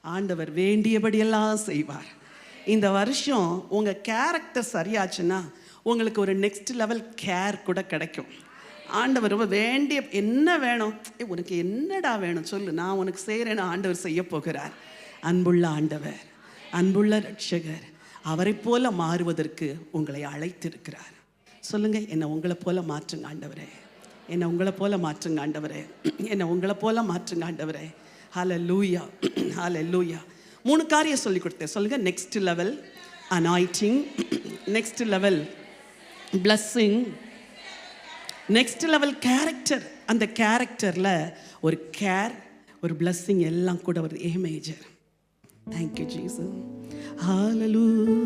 ஆண்டவர் வேண்டியபடியெல்லாம் செய்வார். இந்த வருஷம் உங்கள் கேரக்டர் சரியாச்சுன்னா உங்களுக்கு ஒரு நெக்ஸ்ட் லெவல் கேர் கூட கிடைக்கும். ஆண்டவர் ரொம்ப வேண்டிய, என்ன வேணும், உனக்கு என்னடா வேணும் சொல்லு, நான் உனக்கு செய்கிறேன்னு ஆண்டவர் செய்ய போகிறார். அன்புள்ள ஆண்டவர், அன்புள்ள ரட்சகர், அவரை போல மாறுவதற்கு உங்களை அழைத்திருக்கிறார். சொல்லுங்க, என்னை உங்களை போல மாற்றுங்க ஆண்டவரே, என்னை உங்களை போல மாற்றுங்க ஆண்டவரே, என்னை உங்களை போல மாற்றுங்க ஆண்டவரே. ஹல்லேலூயா, ஹல்லேலூயா. 3 காரியம் சொல்லி கொடுத்தேன். சொல்லுங்க, next level anointing, next level blessing, next level character. அந்த கேரக்டரில் ஒரு கேர், ஒரு பிளஸ்ஸிங் எல்லாம் கூட வருது. A major. Thank you Jesus. Hallelujah.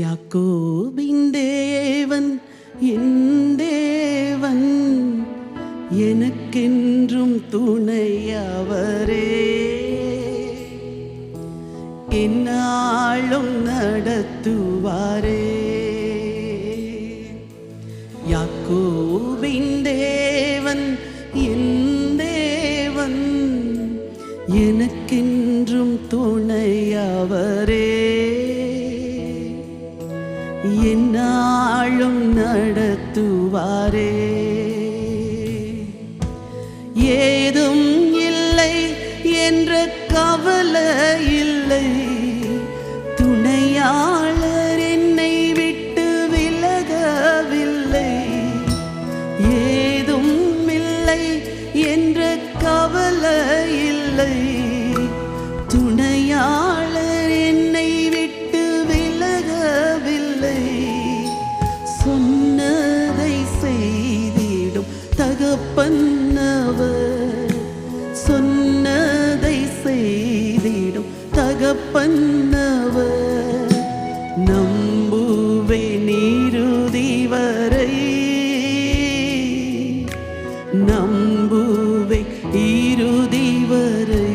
யாக்கோபின் தேவன் என் தேவன், எனக்கென்றும் துணையவரே, என்னாலும் நடத்துவாரே. யாக்கோபின் தேவன் என் தேவன், எனக்கென்றும் துணையவரே, என்னாலும் நடத்துவாரே. ஏதும் இல்லை என்ற கவலை இல்லை, துணையாளர் என்னை விட்டு விலகவில்லை. ஏதும் இல்லை என்ற கவலை இல்லை, துணையாளர் என்னை விட்டு விலகவில்லை. சொன்னதை செய்திடும் தகப்பன்னவர், சொன்ன ನನ್ನವರ್ ನಂಬುವೆ ನೀರುದಿ ವರೈ ನಂಬುವೆ ಇರುದಿ ವರೈ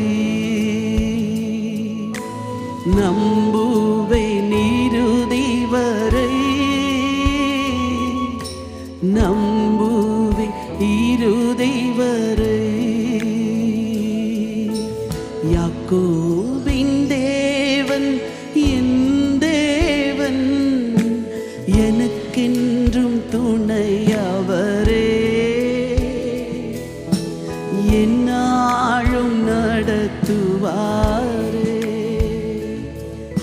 ನಂಬುವೆ ನೀರುದಿ ವರೈ ನಂಬುವೆ ಇರುದಿ ವರೈ யாக்கோபின் தேவன் என் தேவன் எனக்கென்றும் துணையவரே என்னாலும் நடத்துவாரே.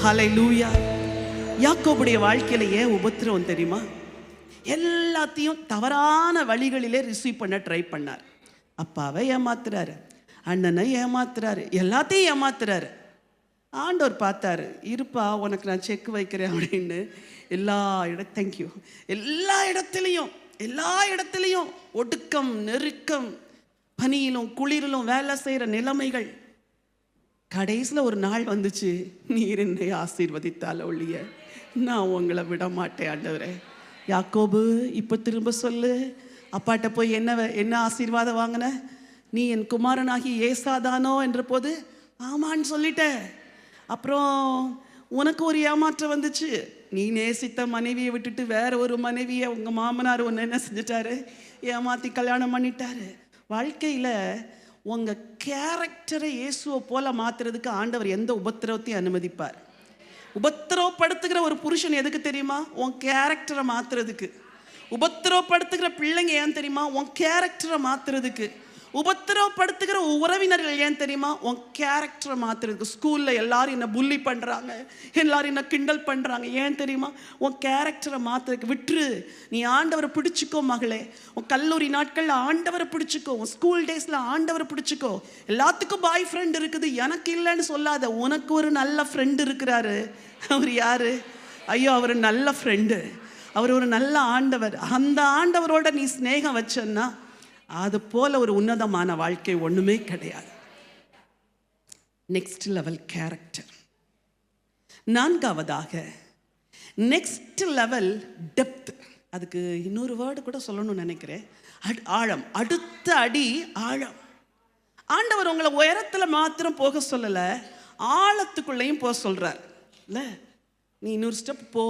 ஹல்லேலூயா. யாக்கோபுடைய வாழ்க்கையில ஏன் உபத்திரவம் தெரியுமா? எல்லாத்தையும் தவறான வழிகளிலே ரிசீவ் பண்ண ட்ரை பண்ணார். அப்பாவை ஏமாத்துறாரு, அண்ணனை ஏமாத்துறாரு, எல்லாத்தையும் ஏமாத்துறாரு. ஆண்டவர் பார்த்தாரு, இருப்பா உனக்கு நான் செக் வைக்கிறேன் அப்படின்னு. தேங்க்யூ, எல்லா இடத்துலையும் ஒடுக்கம், நெருக்கம், பனியிலும் குளிரிலும் வேலை செய்கிற நிலைமைகள். கடைசியில் ஒரு நாள் வந்துச்சு, நீர் என்னை ஆசீர்வதித்தால ஒழிய நான் உங்களை விட மாட்டேன் ஆண்டவரே. யாக்கோபு இப்போ திரும்ப சொல்லு, அப்பாட்ட போய் என்ன ஆசீர்வாதம் வாங்கின? நீ என் குமாரனாகி ஏசாதானோ என்ற போது ஆமான்னு சொல்லிட்ட. அப்புறம் உனக்கு ஒரு ஏமாற்றம் வந்துச்சு. நீ நேசித்த மனைவியை விட்டுட்டு வேற ஒரு மனைவியை உங்கள் மாமனார் ஒன்று என்ன செஞ்சிட்டாரு? ஏமாற்றி கல்யாணம் பண்ணிட்டாரு. வாழ்க்கையில் உங்கள் கேரக்டரை இயேசுவை போல மாற்றுறதுக்கு ஆண்டவர் எந்த உபத்திரவத்தையும் அனுமதிப்பார். உபத்திரவப்படுத்துகிற ஒரு புருஷன் எதுக்கு தெரியுமா? உன் கேரக்டரை மாற்றுறதுக்கு. உபத்திரவப்படுத்துகிற பிள்ளைங்க ஏன் தெரியுமா? உன் கேரக்டரை மாற்றுறதுக்கு. உபத்திரவப்படுத்துகிற உறவினர்கள் ஏன் தெரியுமா? உன் கேரக்டரை மாற்றுறதுக்கு. ஸ்கூலில் எல்லாரும் என்ன புள்ளி பண்ணுறாங்க, எல்லாரும் என்ன கிண்டல் பண்ணுறாங்க, ஏன் தெரியுமா? உன் கேரக்டரை மாற்றுறதுக்கு. விட்டுரு, நீ ஆண்டவரை பிடிச்சிக்கோ மகளே. உன் கல்லூரி நாட்களில் ஆண்டவரை பிடிச்சிக்கோ, உன் ஸ்கூல் டேஸில் ஆண்டவரை பிடிச்சிக்கோ. எல்லாத்துக்கும் பாய் ஃப்ரெண்ட் இருக்குது, எனக்கு இல்லைன்னு சொல்லாத. உனக்கு ஒரு நல்ல ஃப்ரெண்டு இருக்கிறாரு. அவர் யாரு? ஐயோ, அவர் நல்ல ஃப்ரெண்டு, அவர் ஒரு நல்ல ஆண்டவர். அந்த ஆண்டவரோட நீ ஸ்நேகம் வச்சன்னா அது போல ஒரு உன்னதமான வாழ்க்கை ஒண்ணுமே கிடையாது. Next level character. நான்காவதாக நெக்ஸ்ட் லெவல் டெப்த். அதுக்கு இன்னொரு வேர்டு கூட சொல்லணும்னு நினைக்கிறேன், ஆழம். அடுத்த அடி ஆழம். ஆண்டவர் உங்களை உயரத்துல மாத்திரம் போக சொல்லல, ஆழத்துக்குள்ளேயும் போக சொல்றார். இல்ல, நீ இன்னொரு ஸ்டெப் போ.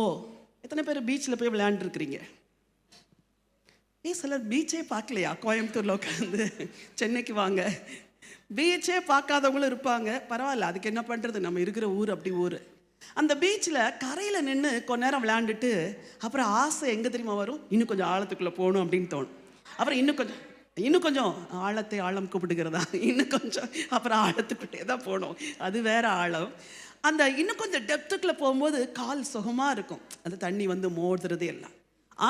எத்தனை பேர் பீச்சில் போய் விளையாண்டுருக்கிறீங்க? சிலர் பீச்சே பார்க்கலையா? கோயம்புத்தூரில் உட்காந்து சென்னைக்கு வாங்க, பீச்சே பார்க்காதவங்களும் இருப்பாங்க. பரவாயில்ல, அதுக்கு என்ன பண்ணுறது, நம்ம இருக்கிற ஊர் அப்படி ஊர். அந்த பீச்சில் கரையில் நின்று கொஞ்ச நேரம் விளையாண்டுட்டு அப்புறம் ஆசை எங்கே தெரியுமா வரும்? இன்னும் கொஞ்சம் ஆழத்துக்குள்ளே போகணும் அப்படின்னு தோணும். அப்புறம் இன்னும் கொஞ்சம் ஆழத்தை ஆழம் கூப்பிடுகிறதா, இன்னும் கொஞ்சம், அப்புறம் ஆழத்துக்கிட்டே தான் போகணும். அது வேற ஆழம். அந்த இன்னும் கொஞ்சம் டெப்த்துக்குள்ளே போகும்போது கால் சுகமாக இருக்கும், அந்த தண்ணி வந்து மோதுறது எல்லாம்.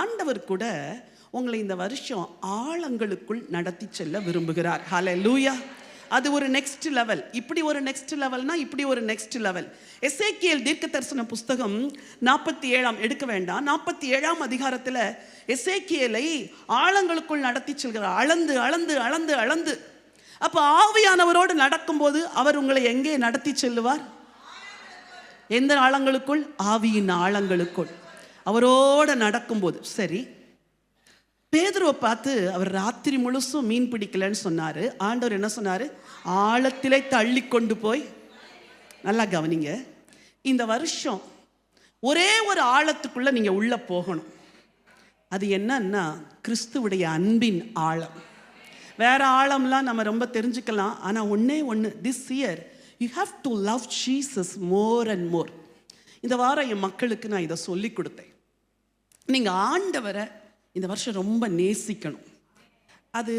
ஆண்டவர் கூட உங்களை இந்த வருஷம் ஆழங்களுக்குள் நடத்தி செல்ல விரும்புகிறார். ஹல்லேலூயா. அது ஒரு நெக்ஸ்ட் லெவல். இப்படி ஒரு நெக்ஸ்ட் லெவல்னா இப்படி ஒரு நெக்ஸ்ட் லெவல். எசேக்கியேல் தீர்க்க தரிசன புஸ்தகம் 47 எடுக்க வேண்டாம், 47 அதிகாரத்தில் எசேக்கியேலை ஆழங்களுக்குள் நடத்தி செல்கிறார். அளந்து அளந்து அளந்து அளந்து. அப்போ ஆவியானவரோடு நடக்கும்போது அவர் உங்களை எங்கே நடத்தி செல்லுவார்? எந்த ஆழங்களுக்குள்? ஆவியின் ஆழங்களுக்குள் அவரோட நடக்கும்போது. சரி, பேதுருவை பார்த்து அவர் ராத்திரி முழுசும் மீன் பிடிக்கலன்னு சொன்னாரு. ஆண்டவர் என்ன சொன்னாரு? ஆழத்திலே தள்ளி கொண்டு போய். நல்லா கவனிங்க, இந்த வருஷம் ஒரே ஒரு ஆழத்துக்குள்ள நீங்க உள்ள போகணும். அது என்னன்னா கிறிஸ்துவுடைய அன்பின் ஆழம். வேற ஆழம்லாம் நம்ம ரொம்ப தெரிஞ்சுக்கலாம், ஆனா ஒண்ணே ஒன்று, this year you have to love Jesus more and more. இந்த வாரம் என் மக்களுக்கு நான் இதை சொல்லி கொடுத்தேன். நீங்க ஆண்டவரை இந்த வருஷம் ரொம்ப நேசிக்கணும். அது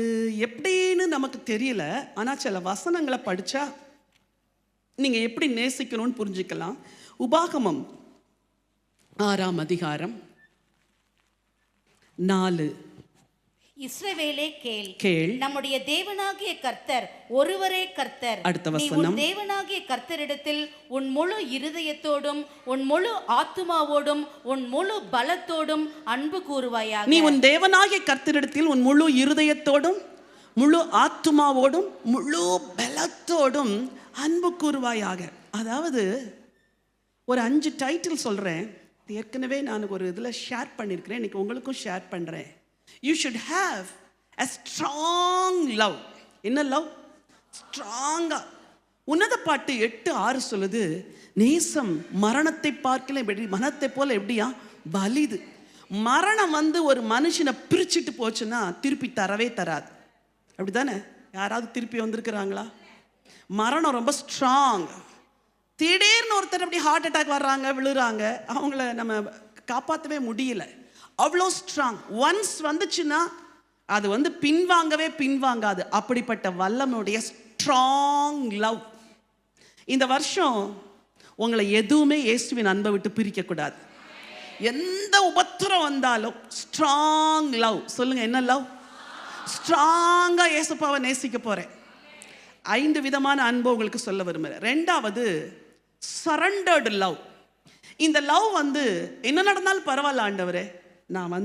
எப்படின்னு நமக்கு தெரியல, ஆனால் சில வசனங்களை படித்தா நீங்கள் எப்படி நேசிக்கணும்னு புரிஞ்சுக்கலாம். உபாகமம் 6 அதிகாரம் 4. இஸ்ரவேலே கேள், நம்முடைய தேவனாகிய கர்த்தர் ஒருவரே கர்த்தர். அடுத்த வசனம், தேவனாகிய கர்த்தரிடத்தில் உன் முழு இருதயத்தோடும் உன் முழு ஆத்துமாவோடும் உன் முழு பலத்தோடும் அன்பு கூறுவாயாக. நீ உன் தேவனாகிய கர்த்தரிடத்தில் உன் முழு இருதயத்தோடும் முழு ஆத்துமாவோடும் முழு பலத்தோடும் அன்பு கூறுவாயாக. அதாவது ஒரு 5 டைட்டில் சொல்கிறேன். ஏற்கனவே நான் ஒரு இதில் ஷேர் பண்ணியிருக்கிறேன், இன்னைக்கு உங்களுக்கும் ஷேர் பண்ணுறேன். You should have a strong love. என்ன லவ்? ஸ்ட்ராங்காக. உன்னத பாட்டு 8:6 சொல்லுது, நேசம் மரணத்தை பார்க்கல மனத்தை போல எப்படியா வலிது. மரணம் ஒரு மனுஷனை பிரிச்சுட்டு போச்சுன்னா திருப்பி தரவே தராது. அப்படி தானே? யாராவது திருப்பி வந்திருக்கிறாங்களா? மரணம் ரொம்ப ஸ்ட்ராங். திடீர்னு ஒருத்தர் அப்படி ஹார்ட் அட்டாக் வர்றாங்க, விழுறாங்க, அவங்கள நம்ம காப்பாற்றவே முடியல. அவ்வளோ ஸ்ட்ராங். ஒன்ஸ் வந்துச்சுன்னா அது பின்வாங்காது. அப்படிப்பட்ட வல்லமையுடைய ஸ்ட்ராங் லவ். இந்த வருஷம் உங்களை எதுவுமே இயேசுவின் அன்பை விட்டு பிரிக்கக்கூடாது. எந்த உபத்திரம் வந்தாலும் ஸ்ட்ராங் லவ். சொல்லுங்க, என்ன லவ்? ஸ்ட்ராங்கா இயேசுப்பாவை நேசிக்க போறேன். 5 விதமான அன்பு உங்களுக்கு சொல்ல விரும்புகிறேன். 2வது சரண்டர்டு லவ். இந்த லவ் என்ன நடந்தாலும் பரவாயில்ல ஆண்டவரே, நான்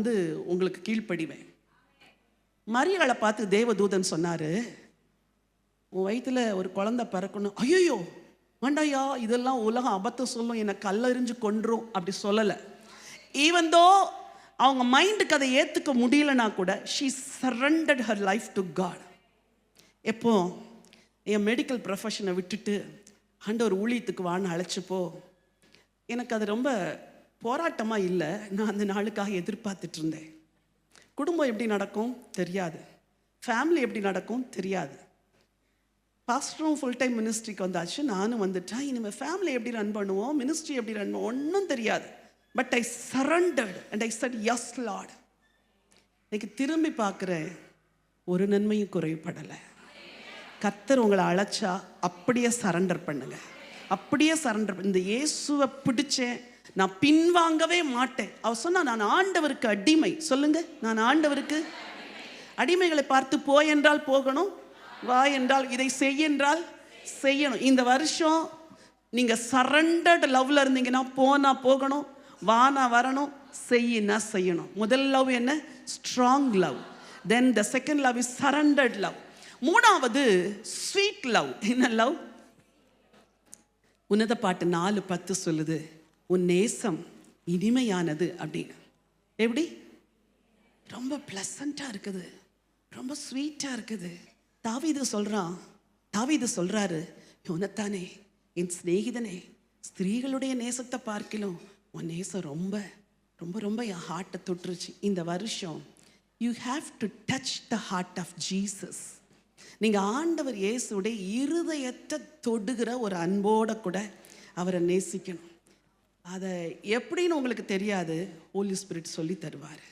உங்களுக்கு கீழ்ப்படிவேன். மரியாளை பார்த்து தேவதூதன் சொன்னாரு, உன் வயிற்றுல ஒரு குழந்தை பிறக்கணும். ஐயோ வேண்டாயா, இதெல்லாம் உலகம் அபத்தம் சொல்லும், என்னை கல்லெறிஞ்சு கொன்றும். அப்படி சொல்லலை. ஈவன் தோ அவங்க மைண்டுக்கு அதை ஏற்றுக்க முடியலனா கூட she surrendered her life to God. எப்போ என் மெடிக்கல் ப்ரொஃபஷனை விட்டுட்டு ஆண்டவர் ஊழியத்துக்கு வான்னு அழைச்சப்போ எனக்கு அது ரொம்ப போராட்டமாக இல்லை. நான் அந்த நாளுக்காக எதிர்பார்த்துட்டு இருந்தேன். குடும்பம் எப்படி நடக்கும் தெரியாது, ஃபேமிலி எப்படி நடக்கும் தெரியாது. பாஸ்டரும் ஃபுல் டைம் மினிஸ்ட்ரிக்கு வந்தாச்சு, நானும் வந்துட்டேன். இனிமேல் ஃபேமிலி எப்படி ரன் பண்ணுவோம், மினிஸ்ட்ரி எப்படி ரன் பண்ணுவோம், ஒன்றும் தெரியாது. But I surrendered and I said yes Lord. இன்னைக்கு திரும்பி பார்க்குறேன், ஒரு நன்மையும் குறைபடலை. கர்த்தர் உங்களை அழைச்சா அப்படியே சரண்டர் பண்ணுங்க, அப்படியே சரண்டர். இந்த இயேசுவை பிடிச்சேன், நான் பின்வாங்கவே மாட்டேன். அவர் சொன்னா, நான் ஆண்டவருக்கு அடிமை. சொல்லுங்க, நான் ஆண்டவருக்கு அடிமைகளை பார்த்து போ என்றால் போகணும், வா என்றால் இதை செய் என்றால் செய்யணும். இந்த வருஷம் நீங்க சரண்டர்டு லவ்ல இருந்தீங்கன்னா போனா போகணும், வானா வரணும், செய்யினா செய்யணும். முதல் லவ் என்ன? Strong love. Then the second love is surrendered love. 3வது ஸ்வீட் லவ். என்ன லவ்? உன்னத பாட்டு 4:10 சொல்லுது, உன் நேசம் இனிமையானது அப்படின்னு. எப்படி? ரொம்ப பிளசண்டா இருக்குது, ரொம்ப ஸ்வீட்டா இருக்குது. தாவீது சொல்றாரு, யோனத்தானே என் சிநேகிதனே, ஸ்திரீகளுடைய நேசத்தை பார்க்கலாம் உன் நேசம் ரொம்ப ரொம்ப ரொம்ப என் ஹார்ட்டை தொட்டுருச்சு. இந்த வருஷம் you have to touch the heart of Jesus. நீங்கள் ஆண்டவர் இயேசுடைய இருதயத்தை தொடுகிற ஒரு அன்போட கூட அவரை நேசிக்கணும். அதை எப்படின்னு உங்களுக்கு தெரியாது, ஹோலி ஸ்பிரிட் சொல்லி தருவார்.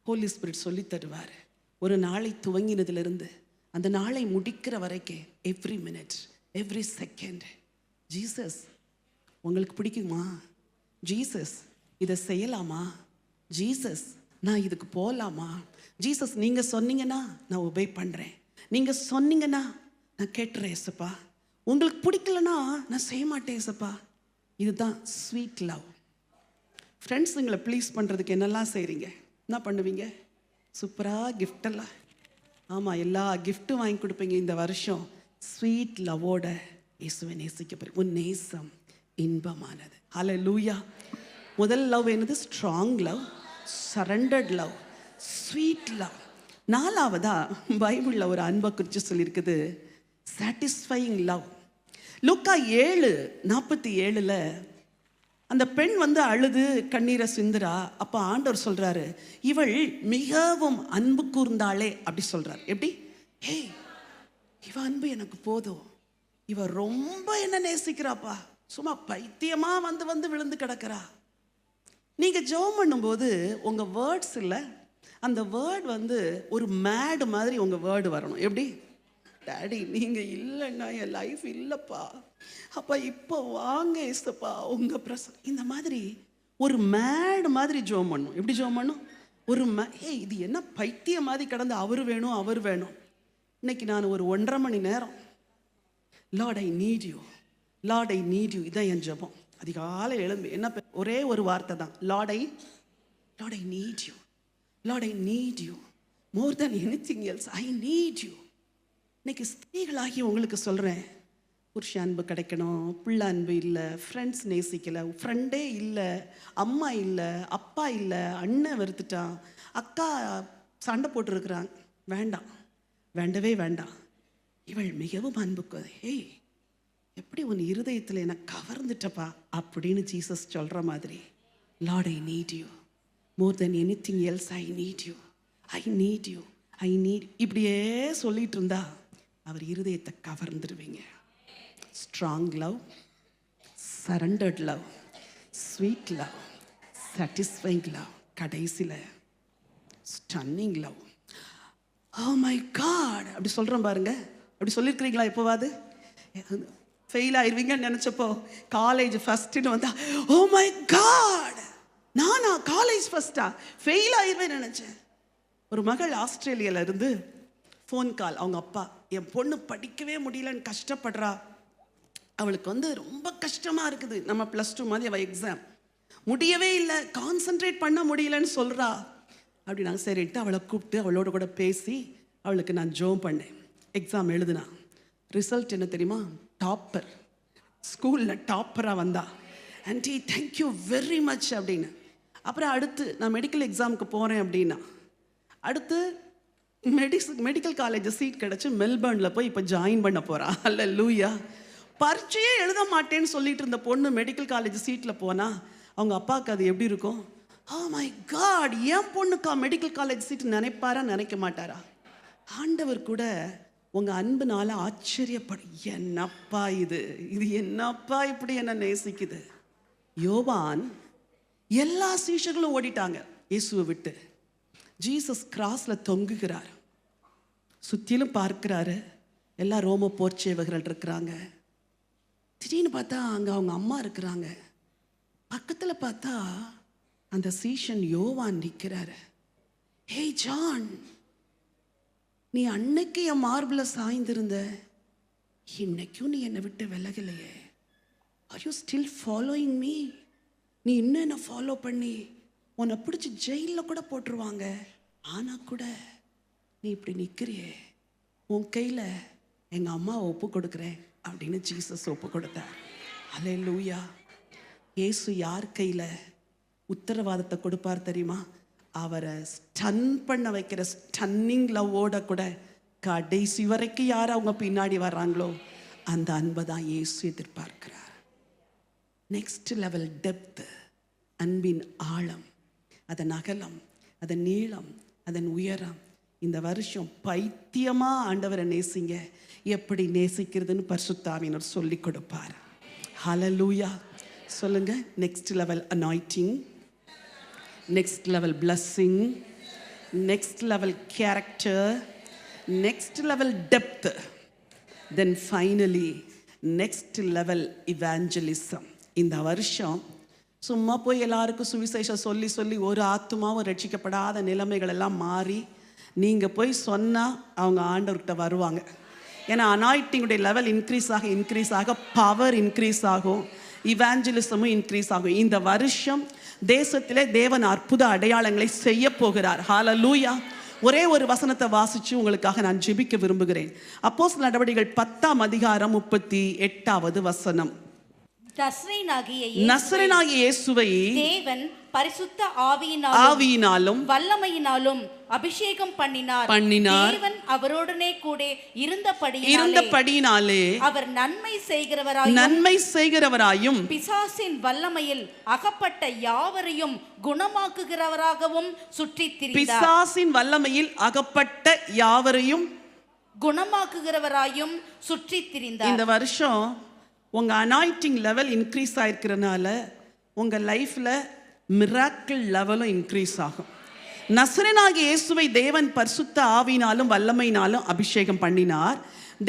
ஹோலி ஸ்பிரிட் சொல்லி தருவார். ஒரு நாளை துவங்கினதிலிருந்து அந்த நாளை முடிக்கிற வரைக்கும் every minute every second Jesus உங்களுக்கு பிடிக்குமா? ஜீசஸ் இதை செய்யலாமா? ஜீசஸ் நான் இதுக்கு போகலாமா? ஜீசஸ் நீங்கள் சொன்னீங்கன்னா நான் ஒபே பண்ணுறேன், நீங்கள் சொன்னீங்கன்னா நான் கேட்டுறேன் ஏசப்பா, உங்களுக்கு பிடிக்கலன்னா நான் செய்ய மாட்டேன் ஏசப்பா. இதுதான் ஸ்வீட் லவ். ஃப்ரெண்ட்ஸுங்களை ப்ளீஸ் பண்ணுறதுக்கு என்னெல்லாம் செய்கிறீங்க? என்ன பண்ணுவீங்க? சூப்பராக கிஃப்டெல்லாம், ஆமாம், எல்லா கிஃப்ட்டும் வாங்கி கொடுப்பீங்க. இந்த வருஷம் ஸ்வீட் லவ்வோட இயேசுவை நேசிக்க போகிறேன். உன் நேசம் இன்பமானது. ஹல்லேலூயா. முதல் லவ் என்னது? Strong love, surrendered love, sweet love. 4வதா பைபிளில் ஒரு அன்பை குறித்து சொல்லியிருக்குது, சாட்டிஸ்ஃபையிங் லவ். லூக்கா 7:47 அந்த பெண் அழுது கண்ணீரை சிந்துரா. அப்போ ஆண்டவர் சொல்றாரு, இவள் மிகவும் அன்பு கூர்ந்தாளே அப்படி சொல்றாரு. எப்படி? ஹே, இவ அன்பு எனக்கு போதும், இவ ரொம்ப என்ன நேசிக்கிறாப்பா, சும்மா பைத்தியமா வந்து விழுந்து கிடக்கிறா. நீங்க ஜெபம் பண்ணும்போது உங்க வேர்ட்ஸ் இல்லை, அந்த வேர்ட் ஒரு மேடு மாதிரி உங்க வேர்டு வரணும். எப்படி? டாடி நீங்கள் இல்லைன்னா என் லைஃப் இல்லைப்பா, அப்பா இப்போ வாங்க ஏசப்பா உங்கள் பிரசன். இந்த மாதிரி ஒரு மேடு மாதிரி ஜோம் பண்ணும். எப்படி ஜோம் பண்ணும்? ஒரு இது என்ன பைத்தியம் மாதிரி கிடந்து அவர் வேணும் அவர் வேணும். இன்னைக்கு நான் ஒரு 1.5 மணி நேரம் Lord I need you, Lord I need you, இதான் என் ஜெபம். அதிகாலை எழும்பி என்ன ஒரே ஒரு வார்த்தை தான், Lord I need you, Lord I need you more than anything else, I need you. இன்னைக்கு ஸ்திரீகளாகி உங்களுக்கு சொல்கிறேன், புருஷ அன்பு கிடைக்கணும், பிள்ளை அன்பு இல்லை, ஃப்ரெண்ட்ஸ் நேசிக்கலை, ஃப்ரெண்டே இல்லை, அம்மா இல்லை, அப்பா இல்லை, அண்ணன் வெறுத்துட்டான், அக்கா சண்டை போட்டுருக்குறாங்க. வேண்டாம், வேண்டவே வேண்டாம். இவள் மிகவும் அன்புக்கு, ஏய் எப்படி உன் இருதயத்தில் என்னை கவர்ந்துட்டப்பா அப்படின்னு ஜீசஸ் சொல்கிற மாதிரி, lord I need you more than anything else, I need you, I need you, I need, இப்படியே சொல்லிட்டு இருந்தா அவர் இருதயத்தை கவர்ந்துடுவீங்க. Strong love, surrendered love, sweet love, satisfying love, கடைசியில் stunning love. Oh my God அப்படி சொல்கிறோம் பாருங்க. அப்படி சொல்லியிருக்கிறீங்களா எப்போவாது? ஃபெயில் ஆயிடுவீங்கன்னு நினச்சப்போ காலேஜ் ஃபஸ்ட்டுன்னு வந்தா, ஓ மை காட் நானா காலேஜ் ஃபஸ்ட்டா, ஃபெயில் ஆயிடுவேன் நினச்சேன். ஒரு மகள் ஆஸ்திரேலியாவில் இருந்து ஃபோன் கால், அவங்க அப்பா, என் பொண்ணு படிக்கவே முடியலன்னு கஷ்டப்படுறா, அவளுக்கு ரொம்ப கஷ்டமாக இருக்குது, நம்ம +2 மாதிரி அவள் எக்ஸாம் முடியவே இல்லை, கான்சன்ட்ரேட் பண்ண முடியலன்னு சொல்கிறா. அப்படி நான் சரின்ட்டு அவளை கூப்பிட்டு அவளோட கூட பேசி அவளுக்கு நான் ஜோம் பண்ணேன். எக்ஸாம் எழுதுனா ரிசல்ட் என்ன தெரியுமா? டாப்பர், ஸ்கூலில் டாப்பராக வந்தா. ஆன்டி தேங்க்யூ வெரி மச் அப்படின்னு. அப்புறம் அடுத்து நான் மெடிக்கல் எக்ஸாமுக்கு போகிறேன் அப்படின்னா, அடுத்து மெடிக்கல் காலேஜ் சீட் கிடச்சி மெல்பர்னில் போய் இப்போ ஜாயின் பண்ண போகிறா. அல்லேலூயா. பரீட்சையே எழுத மாட்டேன்னு சொல்லிட்டு இருந்த பொண்ணு மெடிக்கல் காலேஜ் சீட்டில் போனால் அவங்க அப்பாவுக்கு அது எப்படி இருக்கும்? ஓ மை காட், என் பொண்ணுக்கா மெடிக்கல் காலேஜ் சீட் நினைப்பாரா நினைக்க மாட்டாரா? ஆண்டவர் கூட உங்கள் அன்புனால ஆச்சரியப்படும், என்னப்பா இது என்னப்பா இப்படி என்ன நேசிக்குது. யோவான் எல்லா சீஷர்களும் ஓடிட்டாங்க இயேசுவை விட்டு. ஜீசஸ் கிராஸில் தொங்குகிறார், சுற்றிலும் பார்க்கிறாரு, எல்லா ரோம போர்ச்சேவர்கள் இருக்கிறாங்க. திடீர்னு பார்த்தா அங்கே அவங்க அம்மா இருக்கிறாங்க. பக்கத்தில் பார்த்தா அந்த சீஷன் யோவான் நிற்கிறாரு. ஹே ஜான், நீ அன்னைக்கு என் மார்பில் சாய்ந்திருந்த, இன்னைக்கும் நீ என்னை விட்டு விலகலையே. Are you still following me? நீ இன்னும் என்னை ஃபாலோ பண்ணி உன்னை பிடிச்சி ஜெயிலில் கூட போட்டுருவாங்க, ஆனால் கூட நீ இப்படி நிற்கிறியே, உன் கையில் எங்கள் அம்மாவை ஒப்பு கொடுக்குறேன் அப்படின்னு ஜீசஸ் ஒப்பு கொடுத்தார். அல்லேலூயா. இயேசு யார் கையில் உத்தரவாதத்தை கொடுப்பார் தெரியுமா? அவரை ஸ்டன் பண்ண வைக்கிற ஸ்டன்னிங் லவ்வோட கூட கடைசி வரைக்கும் யார் அவங்க பின்னாடி வர்றாங்களோ அந்த அன்பை தான் இயேசு எதிர்பார்க்கிறார். நெக்ஸ்ட் லெவல் டெப்த், அன்பின் ஆழம், அதன் அகலம், அதன் நீளம், அதன் உயரம். இந்த வருஷம் பைத்தியமாக ஆண்டவரை நேசிங்க. எப்படி நேசிக்கிறதுன்னு பரிசுத்த ஆவியானவர் சொல்லி கொடுப்பார். ஹல்லேலூயா. சொல்லுங்க. Next level anointing, next level blessing, next level character, next level depth, then finally next level evangelism. இந்த வருஷம் சும்மா போய் எல்லாருக்கும் சுவிசேஷம் சொல்லி சொல்லி ஒரு ஆத்துமாவும் ரட்சிக்கப்படாத நிலைமைகள் எல்லாம் மாறி நீங்கள் போய் சொன்னால் அவங்க ஆண்டவர்கிட்ட வருவாங்க. ஏன்னா அனாயிட்டிங்குடைய லெவல் இன்க்ரீஸ் ஆக பவர் இன்க்ரீஸ் ஆகும், இவாஞ்சலிசமும் இன்க்ரீஸ் ஆகும். இந்த வருஷம் தேசத்திலே தேவன் அற்புத அடையாளங்களை செய்ய போகிறார். ஹல்லேலூயா. ஒரே ஒரு வசனத்தை வாசிச்சு உங்களுக்காக நான் ஜெபிக்க விரும்புகிறேன். அப்போஸ்தலர் நடவடிக்கைகள் 10ஆம் அதிகாரம் 38வது வசனம். நசரேயனாகிய இயேசுவை தேவன் பரிசுத்த ஆவியினாலும் வல்லமையினாலும் அபிஷேகம் பண்ணினார். தேவன் அவரோடனே கூட இருந்தபடியினாலே அவர் நன்மை செய்கிறவராயும் பிசாசின் வல்லமையில் அகப்பட்ட யாவரையும் குணமாக்குகிறவராகவும் சுற்றித் திரிந்தார். பிசாசின் வல்லமையில் அகப்பட்ட யாவரையும் குணமாக்குகிறவராயும் சுற்றித் திரிந்தார். இந்த வருஷம் உங்க அனாயிட்டிங் லெவல் இன்க்ரீஸ் ஆயிருக்கிறனால உங்க லைஃப்ல மிராக்கிள் லெவலும் இன்க்ரீஸ் ஆகும். நசரேயனாகிய இயேசுவை தேவன் பரிசுத்த ஆவியினாலும் வல்லமையினாலும் அபிஷேகம் பண்ணினார்.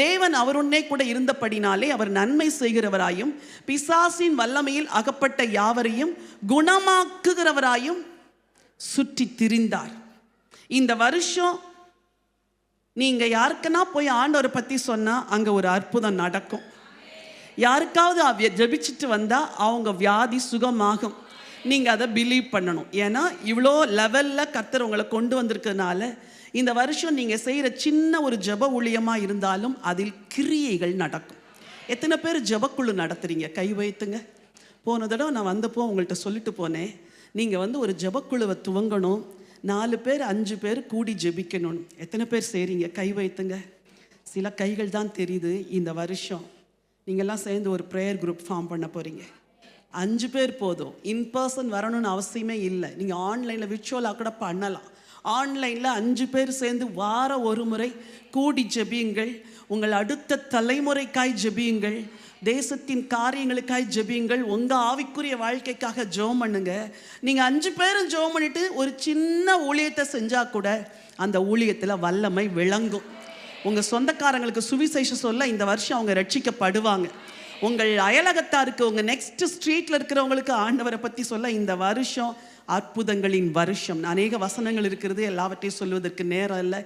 தேவன் அவருடனே கூட இருந்தபடினாலே அவர் நன்மை செய்கிறவராயும் பிசாசின் வல்லமையில் அகப்பட்ட யாவரையும் குணமாக்குகிறவராயும் சுற்றி திரிந்தார். இந்த வருஷம் நீங்க யாருக்குன்னா போய் ஆண்டவரை பத்தி சொன்னா அங்க ஒரு அற்புதம் நடக்கும். யாருக்காவது ஜெபிச்சுட்டு வந்தா அவங்க வியாதி சுகமாகும். நீங்கள் அதை பிலீவ் பண்ணணும். ஏன்னா இவ்வளோ லெவலில் கர்த்தர் உங்களை கொண்டு வந்திருக்கிறதுனால இந்த வருஷம் நீங்கள் செய்கிற சின்ன ஒரு ஜெப ஊழியமாக இருந்தாலும் அதில் கிரியைகள் நடக்கும். எத்தனை பேர் ஜெபக்குழு நடத்துறீங்க? கை வைத்துங்க. போன தடவை நான் வந்தப்போ உங்கள்கிட்ட சொல்லிட்டு போனேன், நீங்கள் ஒரு ஜெபக்குழுவை துவங்கணும், 4 பேர் 5 பேர் கூடி ஜெபிக்கணும். எத்தனை பேர் செய்கிறீங்க? கை வைத்துங்க. சில கைகள் தான் தெரியுது. இந்த வருஷம் நீங்கள்லாம் சேர்ந்து ஒரு ப்ரேயர் குரூப் ஃபார்ம் பண்ண போகிறீங்க. 5 பேர் போதும். இன்பர்சன் வரணும்னு அவசியமே இல்லை. நீங்கள் ஆன்லைனில் விர்ச்சுவலாக கூட பண்ணலாம். ஆன்லைனில் 5 பேர் சேர்ந்து வாரம் ஒரு முறை கூடி ஜெபியுங்கள். உங்கள் அடுத்த தலைமுறைக்காய் ஜெபியுங்கள். தேசத்தின் காரியங்களுக்காய் ஜெபியுங்கள். உங்கள் ஆவிக்குரிய வாழ்க்கைக்காக ஜெபம் பண்ணுங்க. நீங்கள் 5 பேரும் ஜெபம் பண்ணிட்டு ஒரு சின்ன ஊழியத்தை செஞ்சால் கூட அந்த ஊழியத்தில் வல்லமை விளங்கும். உங்கள் சொந்தக்காரங்களுக்கு சுவிசேஷம் சொல்ல இந்த வருஷம் அவங்க ரட்சிக்கப்படுவாங்க. உங்கள் அயலகத்தாருக்கு, உங்கள் நெக்ஸ்ட் ஸ்ட்ரீட்டில் இருக்கிறவங்களுக்கு ஆண்டவரை பற்றி சொல்ல இந்த வருஷம் அற்புதங்களின் வருஷம். அநேக வசனங்கள் இருக்கிறது, எல்லாவற்றையும் சொல்வதற்கு நேரம் இல்லை.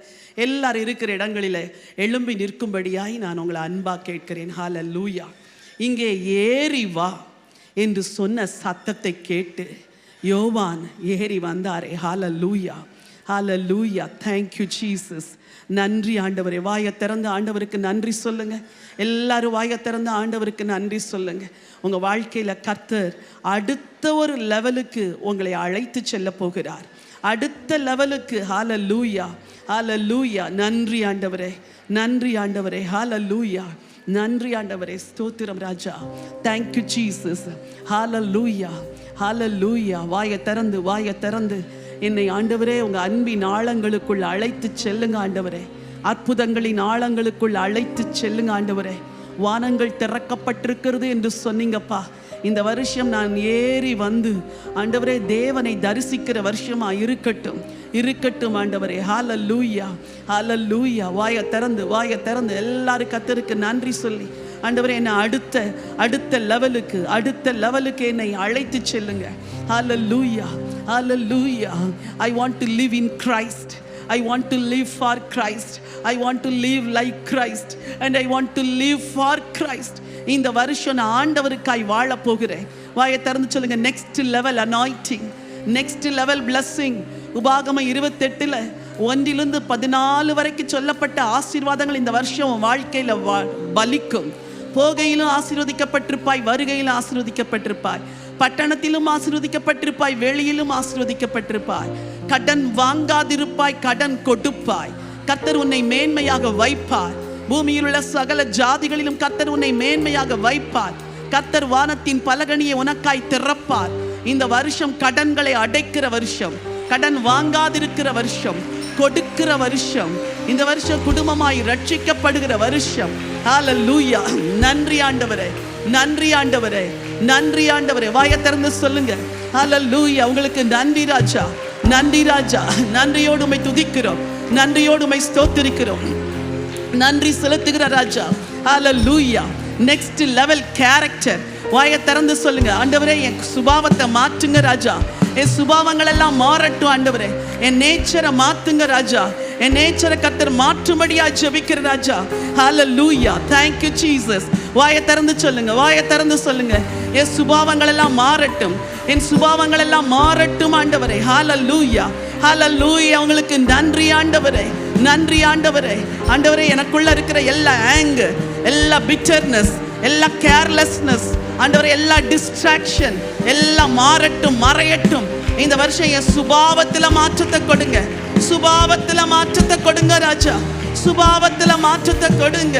எல்லாரும் இருக்கிற இடங்களில் எழும்பி நிற்கும்படியாய் நான் உங்களை அன்பாக கேட்கிறேன். ஹல்லேலூயா. இங்கே ஏறி வா என்று சொன்ன சத்தத்தை கேட்டு யோவான் ஏறி வந்தாரே. Hallelujah, hallelujah. Thank you Jesus. நன்றி ஆண்டவரே. வாயை திறந்து ஆண்டவருக்கு நன்றி சொல்லுங்க. எல்லாரும் வாயை திறந்து ஆண்டவருக்கு நன்றி சொல்லுங்க. உங்கள் வாழ்க்கையில் கர்த்தர் அடுத்த ஒரு லெவலுக்கு உங்களை அழைத்து செல்ல போகிறார். அடுத்த லெவலுக்கு. ஹல்லேலூயா, ஹல்லேலூயா. நன்றி ஆண்டவரே, நன்றி ஆண்டவரே. ஹல்லேலூயா, நன்றி ஆண்டவரே. ஸ்தோத்திரம் ராஜா. Thank you Jesus. ஹல்லேலூயா, ஹல்லேலூயா. வாயை திறந்து, வாயை திறந்து என்னை ஆண்டவரே உங்கள் அன்பின் ஆழங்களுக்குள் அழைத்து செல்லுங்க ஆண்டவரே. அற்புதங்களின் ஆழங்களுக்குள் அழைத்து செல்லுங்க ஆண்டவரே. வானங்கள் திறக்கப்பட்டிருக்கிறது என்று சொன்னீங்கப்பா. இந்த வருஷம் நான் ஏறி வந்து ஆண்டவரே தேவனை தரிசிக்கிற வருஷமா இருக்கட்டும், இருக்கட்டும் ஆண்டவரே. ஹல்லேலூயா, ஹல்லேலூயா. வாயை திறந்து, வாயை திறந்து எல்லாரும் கர்த்தருக்கு நன்றி சொல்லி ஆண்டவரே என்னை அடுத்த லெவலுக்கு என்னை அழைத்து செல்லுங்க. ஹல்லேலூயா, ஹல்லேலூயா. I want to live in Christ. I want to live for Christ. I want to live like Christ and I want to live for Christ. இந்த வருஷம் நான் ஆண்டவருக்காய் வாழ போகிறேன். வாயை திறந்து சொல்லுங்க, next level anointing, next level blessing. உபாகமம் 28 1 14 வரைக்கும் சொல்லப்பட்ட ஆசீர்வாதங்கள் இந்த வருஷம் வாழ்க்கையில் பலிக்கும். போகையிலும் ஆசீர்வதிக்கப்பட்டிருப்பாய், வருகையிலும் ஆசீர்வதிக்கப்பட்டிருப்பாய், பட்டணத்திலும் ஆசீர்வதிக்கப்பட்டிருப்பாய், வெளியிலும் ஆசீர்வதிக்கப்பட்டிருப்பாய். கடன் வாங்காதிருப்பாய், கடன் கொடுப்பாய். கர்த்தர் உன்னை மேன்மையாக வைப்பார். பூமியில் உள்ள சகல ஜாதிகளிலும் கர்த்தர் உன்னை மேன்மையாக வைப்பார். கர்த்தர் வானத்தின் பலகணியை உனக்காய் திறப்பார். இந்த வருஷம் கடன்களை அடைக்கிற வருஷம், கடன் வாங்காதிருக்கிற வருஷம், கொடுக்கிற வருஷம். இந்த வருஷம் குடும்பமாய் ரட்சிக்கப்படுகிற வருஷம். ஹல்லேலூயா. நன்றி ஆண்டவரே, நன்றி ஆண்டவரே, நன்றி ஆண்டவரே. வாயை திறந்து சொல்லுங்க, ஹல்லேலூயா. உங்களுக்கு நன்றி ராஜா, நன்றி ராஜா. நன்றியோடு உம்மை துதிக்கிறோம், நன்றியோடு உம்மை ஸ்தோத்திரிக்கிறோம், நன்றி செலுத்துகிற ராஜா. ஹல்லேலூயா. Next level character. வாயை திறந்து சொல்லுங்க, ஆண்டவரே என் சுபாவத்தை மாற்றுங்க ராஜா. என் சுபாவங்கள் எல்லாம் மாறட்டும் ஆண்டவரே. என் நேச்சரை மாத்துங்க ராஜா. என் நேச்சரை கர்த்தர் மாற்றும்படியா ஜெபிக்கிற ராஜா. ஹல்லேலூயா. Thank you Jesus. வாயை திறந்து சொல்லுங்க, வாயை திறந்து சொல்லுங்க, என் சுபாவங்கள் எல்லாம் மாறட்டும், என் சுபாவங்கள் எல்லாம் மாறட்டும் ஆண்டவரே. ஹல்லேலூயா, ஹல்லேலூயா. உங்களுக்கு நன்றி ஆண்டவரே, நன்றி ஆண்டவரே. ஆண்டவரே எனக்குள்ள இருக்கிற எல்லா ஆங்கர், எல்லா பிட்டர்னஸ், எல்லா கேர்லெஸ்னஸ் ஆண்டவரே, எல்லா டிஸ்ட்ராக்ஷன் எல்லாம் மாறட்டும், மறையட்டும். இந்த வருஷம் என் சுபாவத்துல மாற்றத்தை கொடுங்க, சுபாவத்துல மாற்றத்தை கொடுங்க ராஜா, சுபாவத்துல மாற்றத்தை கொடுங்க.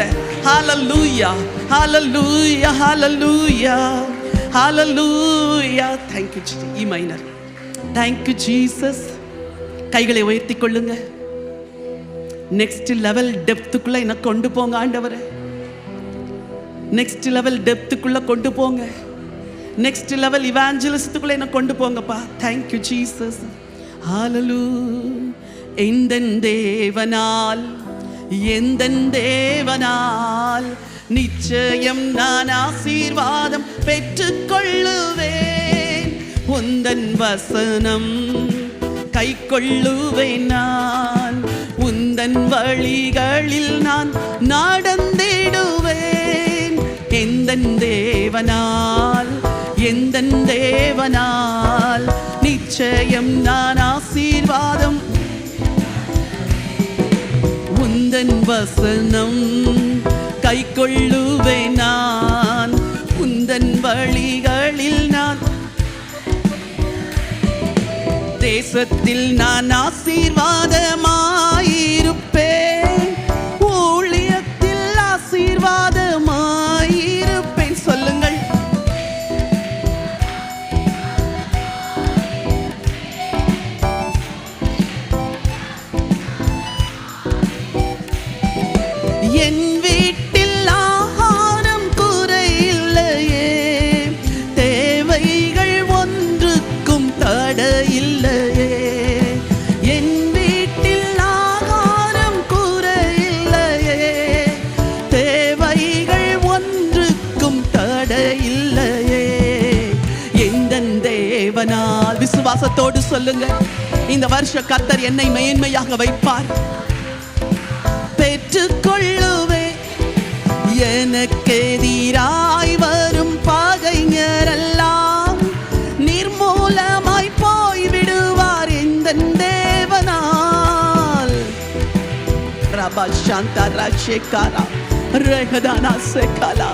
ஹல்லேலூயா, ஹல்லேலூயா, ஹல்லேலூயா, ஹல்லேலூயா. Thank you Jesus. E minor. Thank you Jesus. கைகளை உயர்த்தி கொள்ளுங்க. நெக்ஸ்ட் லெவல் டெப்த்துக்குள்ள என்ன கொண்டு போங்க ஆண்டவரே. நெக்ஸ்ட் லெவல் டெப்த்துக்குள்ள கொண்டு போங்க. நெக்ஸ்ட் லெவல் இவாஞ்சலிஸ்டுக்குள்ள என்ன கொண்டு போங்கப்பா. Thank you Jesus. ஹல்லேலூயா. எந்தன் தேவனால், எந்தன் தேவனால் நிச்சயம் நான் ஆசீர்வாதம் பெற்றுக்கொள்ளுவேன். உந்தன் வசனம் கை கொள்ளுவேன் நான். உந்தன் வழிகளில் நான் நடந்திடுவேன். எந்தன் தேவனால், எந்தன் தேவனால் நிச்சயம் நான் ஆசீர்வாதம். உந்தன் வசனம் கை கொள்ளுவேன் நான் உந்தன் வழிகளில் நான் தேசத்தில் நான் ஆசீர்வாதமாயிருப்பேன் ஊழியத்தில் ஆசீர்வாதமாயிருப்பேன் சொல்லுங்கள் என் வீட்டில் ஆகாரம் குறையில்லையே தேவைகள் ஒன்றுக்கும் தடையில்லையே என் வீட்டில் ஆகாரம் குறையில்லையே தேவைகள் ஒன்றுக்கும் தடையில்லையே எந்தன் தேவனால் விசுவாசத்தோடு சொல்லுங்க இந்த வருஷ கர்த்தர் என்னை மேன்மையாக வைப்பார் பெற்றுக்கொள்ளுவே எனக்கு எதிராய் வரும் பகைஞரெல்லாம் நிர்மூலமாய் போய் விடுவார் இந்த தேவனால் ரபா சாந்தா ராஜேகாரா ரேகதானா செகலா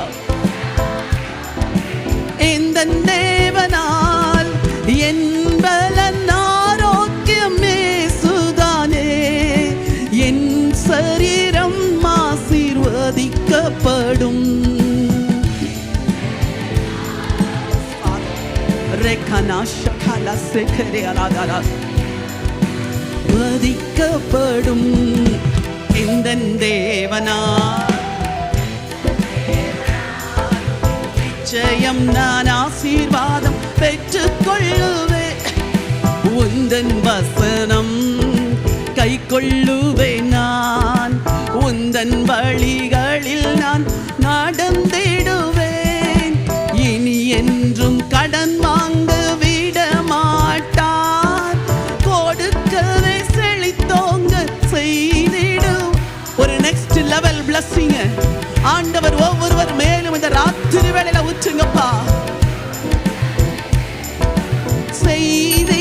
இந்த தேவனால் என்பலன் ஆரோக்கியமே சுதானே என் சரீரம் ஆசீர்வதிக்கப்படும் வதிக்கப்படும் இந்த தேவனா நிச்சயம் நான் ஆசீர்வாதம் பெற்றுக்கொள்ளுவேன் உந்தன் வசனம் கை கொள்ளுவேன் நான் உந்தன் வழிகளில் நான் நடந்திடுவேன் இனி என்றும் கடன் வாங்க விட மாட்டார் கொடுக்கவே செழித்தோங்க செய்திடும் ஒரு நெக்ஸ்ட் லெவல் பிளஸிங் ஆண்டவர் ஒவ்வொருவர் மேலும் இந்த ராத்திரி வேளையில ஊற்றுங்கப்பா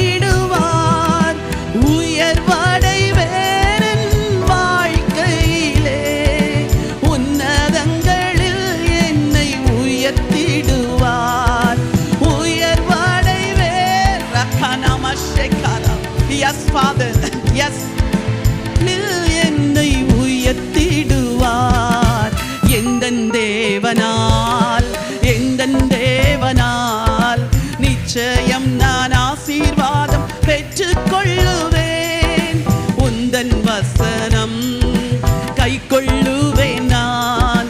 செய்திடுவார் உயர்வடை வேறன் வாழ்க்கையிலே உன்னதங்களில் என்னை உயர்த்திடுவார் உயர்வடை வேற எஸ் ஃபாதர் எஸ் என்னை உயர்த்திடுவார் எந்தன் தேவனால் நிச்சயம் நான் ஆசீர்வாதம் பெற்றுக்கொள்ளுவேன் உந்தன் வசனம் கை கொள்ளுவேன் நான்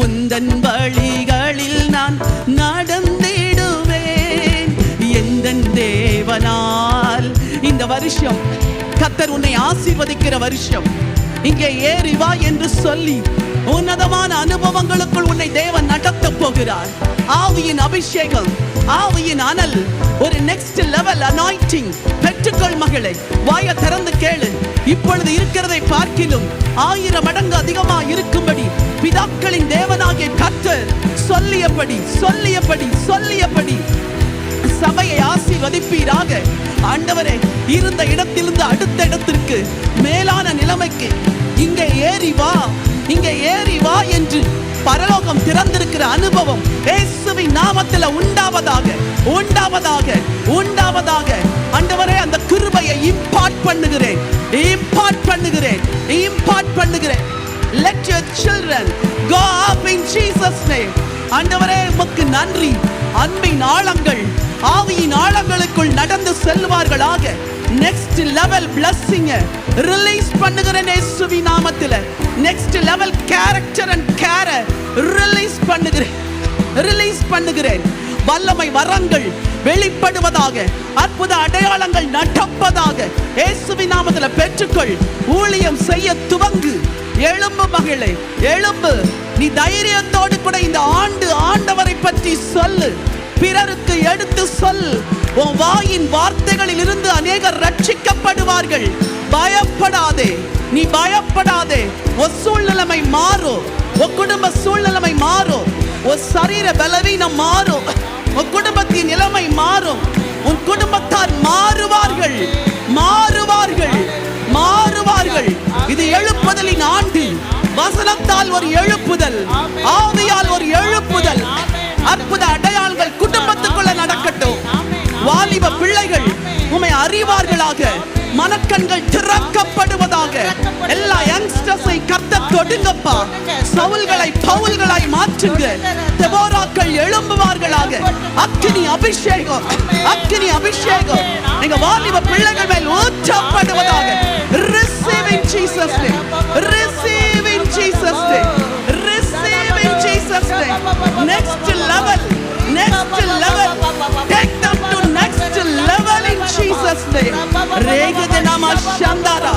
உந்தன் வழிகளில் நான் நடந்திடுவேன் எந்தன் தேவனால் இந்த வருஷம் கர்த்தர் உன்னை ஆசீர்வதிக்கிற வருஷம் இங்கே ஏறி வா என்று சொல்லி உன்னதமான அனுபவங்களுக்குள் உன்னை தேவன் நடத்த போகிறார் ஆவியின் அபிஷேகம் ஆவியின் அனல் ஒரு நெக்ஸ்ட் லெவல் அனாயிண்டிங் பெற்றுக்கொள் மகளே வாயை திறந்து கேளு இப்பொழுது இருக்கிறதை பார்க்கிலும் 1000 மடங்கு அதிகமா இருக்கும்படி பிதாக்களின் தேவனாகிய கர்த்தர் சொல்லியபடி சபையை ஆசீர்வதிப்பீராக ஆண்டவரே இருந்த இடத்திலிருந்து அடுத்த இடத்திற்கு மேலான நிலைமைக்கு இங்கே ஏறி வா என்று பரலோகம் திறந்திருக்கிற அனுபவம் இயேசுவின் நாமத்தில் உண்டாவதாக ஆண்டவரே அந்த கிருபையை இம்பார்ட் பண்ணுகிறேன் let your children go up in Jesus name ஆண்டவரே உமக்கு நன்றி அன்பின் ஆழங்கள் ஆவியின் ஆழங்களுக்குள் நடந்து செல்வார்களாக நெக்ஸ்ட் லெவல் பிளஸிங் ரிலீஸ் பண்ணுகிறேன் இயேசுவின் நாமத்தில் next level character and care release பண்ணுகிறேன் வல்லமை வரங்கள் வெளிப்படுவதாக அற்புத அடையாளங்கள் நடப்பதாக இயேசுவின் நாமத்தில் பெற்றுக்கொள் ஊழியம் செய்ய துவங்கு எழும்பு மகளே எழும்பு நீ தைரியத்தோடு கூட இந்த ஆண்டு ஆண்டவரை பற்றி சொல்லு பிறருக்கு எடுத்து சொல் உன் வாயின் வார்த்தைகளில் இருந்து அநேகர் ரட்சிக்கப்படுவார்கள் பயப்படாதே நீ பயப்படாதே உன் சூழ்நிலைமை மாறும் உன் குடும்ப சூழ்நிலைமை மாறும் உன் சரீர பலவீனம் மாறும் உன் குடும்பத்தின் நிலைமை மாறும் உன் குடும்பத்தார் மாறுவார்கள் இது எழுப்புதலின் ஆண்டு வசனத்தால் ஒரு எழுப்புதல், ஆவியால் ஒரு எழுப்புதல், அற்புத அடையாளங்கள் குடும்பத்துக்குள்ள நடக்கட்டும். வாலிப பிள்ளைகள் உம்மை அறிவார்களாக, மனக்கண்கள் திறக்கப்படுவதாக. எல்லா யங்ஸ்டர்ஸை கர்த்தர் தொடுங்கப்பா. சவுல்களை பவுல்களாய் மாற்றுங்க. தெபோராக்கள் எழும்புவார்களாக. அக்கினி அபிஷேகம், அக்கினி அபிஷேகம் எங்க வாலிப பிள்ளைகள் மேல் ஊற்றப்படுவதாக. Receive in Jesus name, receive in Jesus name, receive in Jesus name. Next level, next level, take them to next level in Jesus name. ரேகதனாமா சந்தாரா.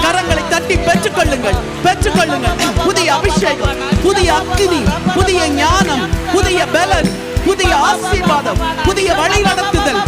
கரங்களை தட்டி பெற்றுக்கொள்ளுங்கள், பெற்றுக்கொள்ளுங்கள். புதிய அபிஷேகம், புதிய அக்கினி, புதிய ஞானம், புதிய பலன், புதிய ஆசீர்வாதம், புதிய வழி நடத்துதல்,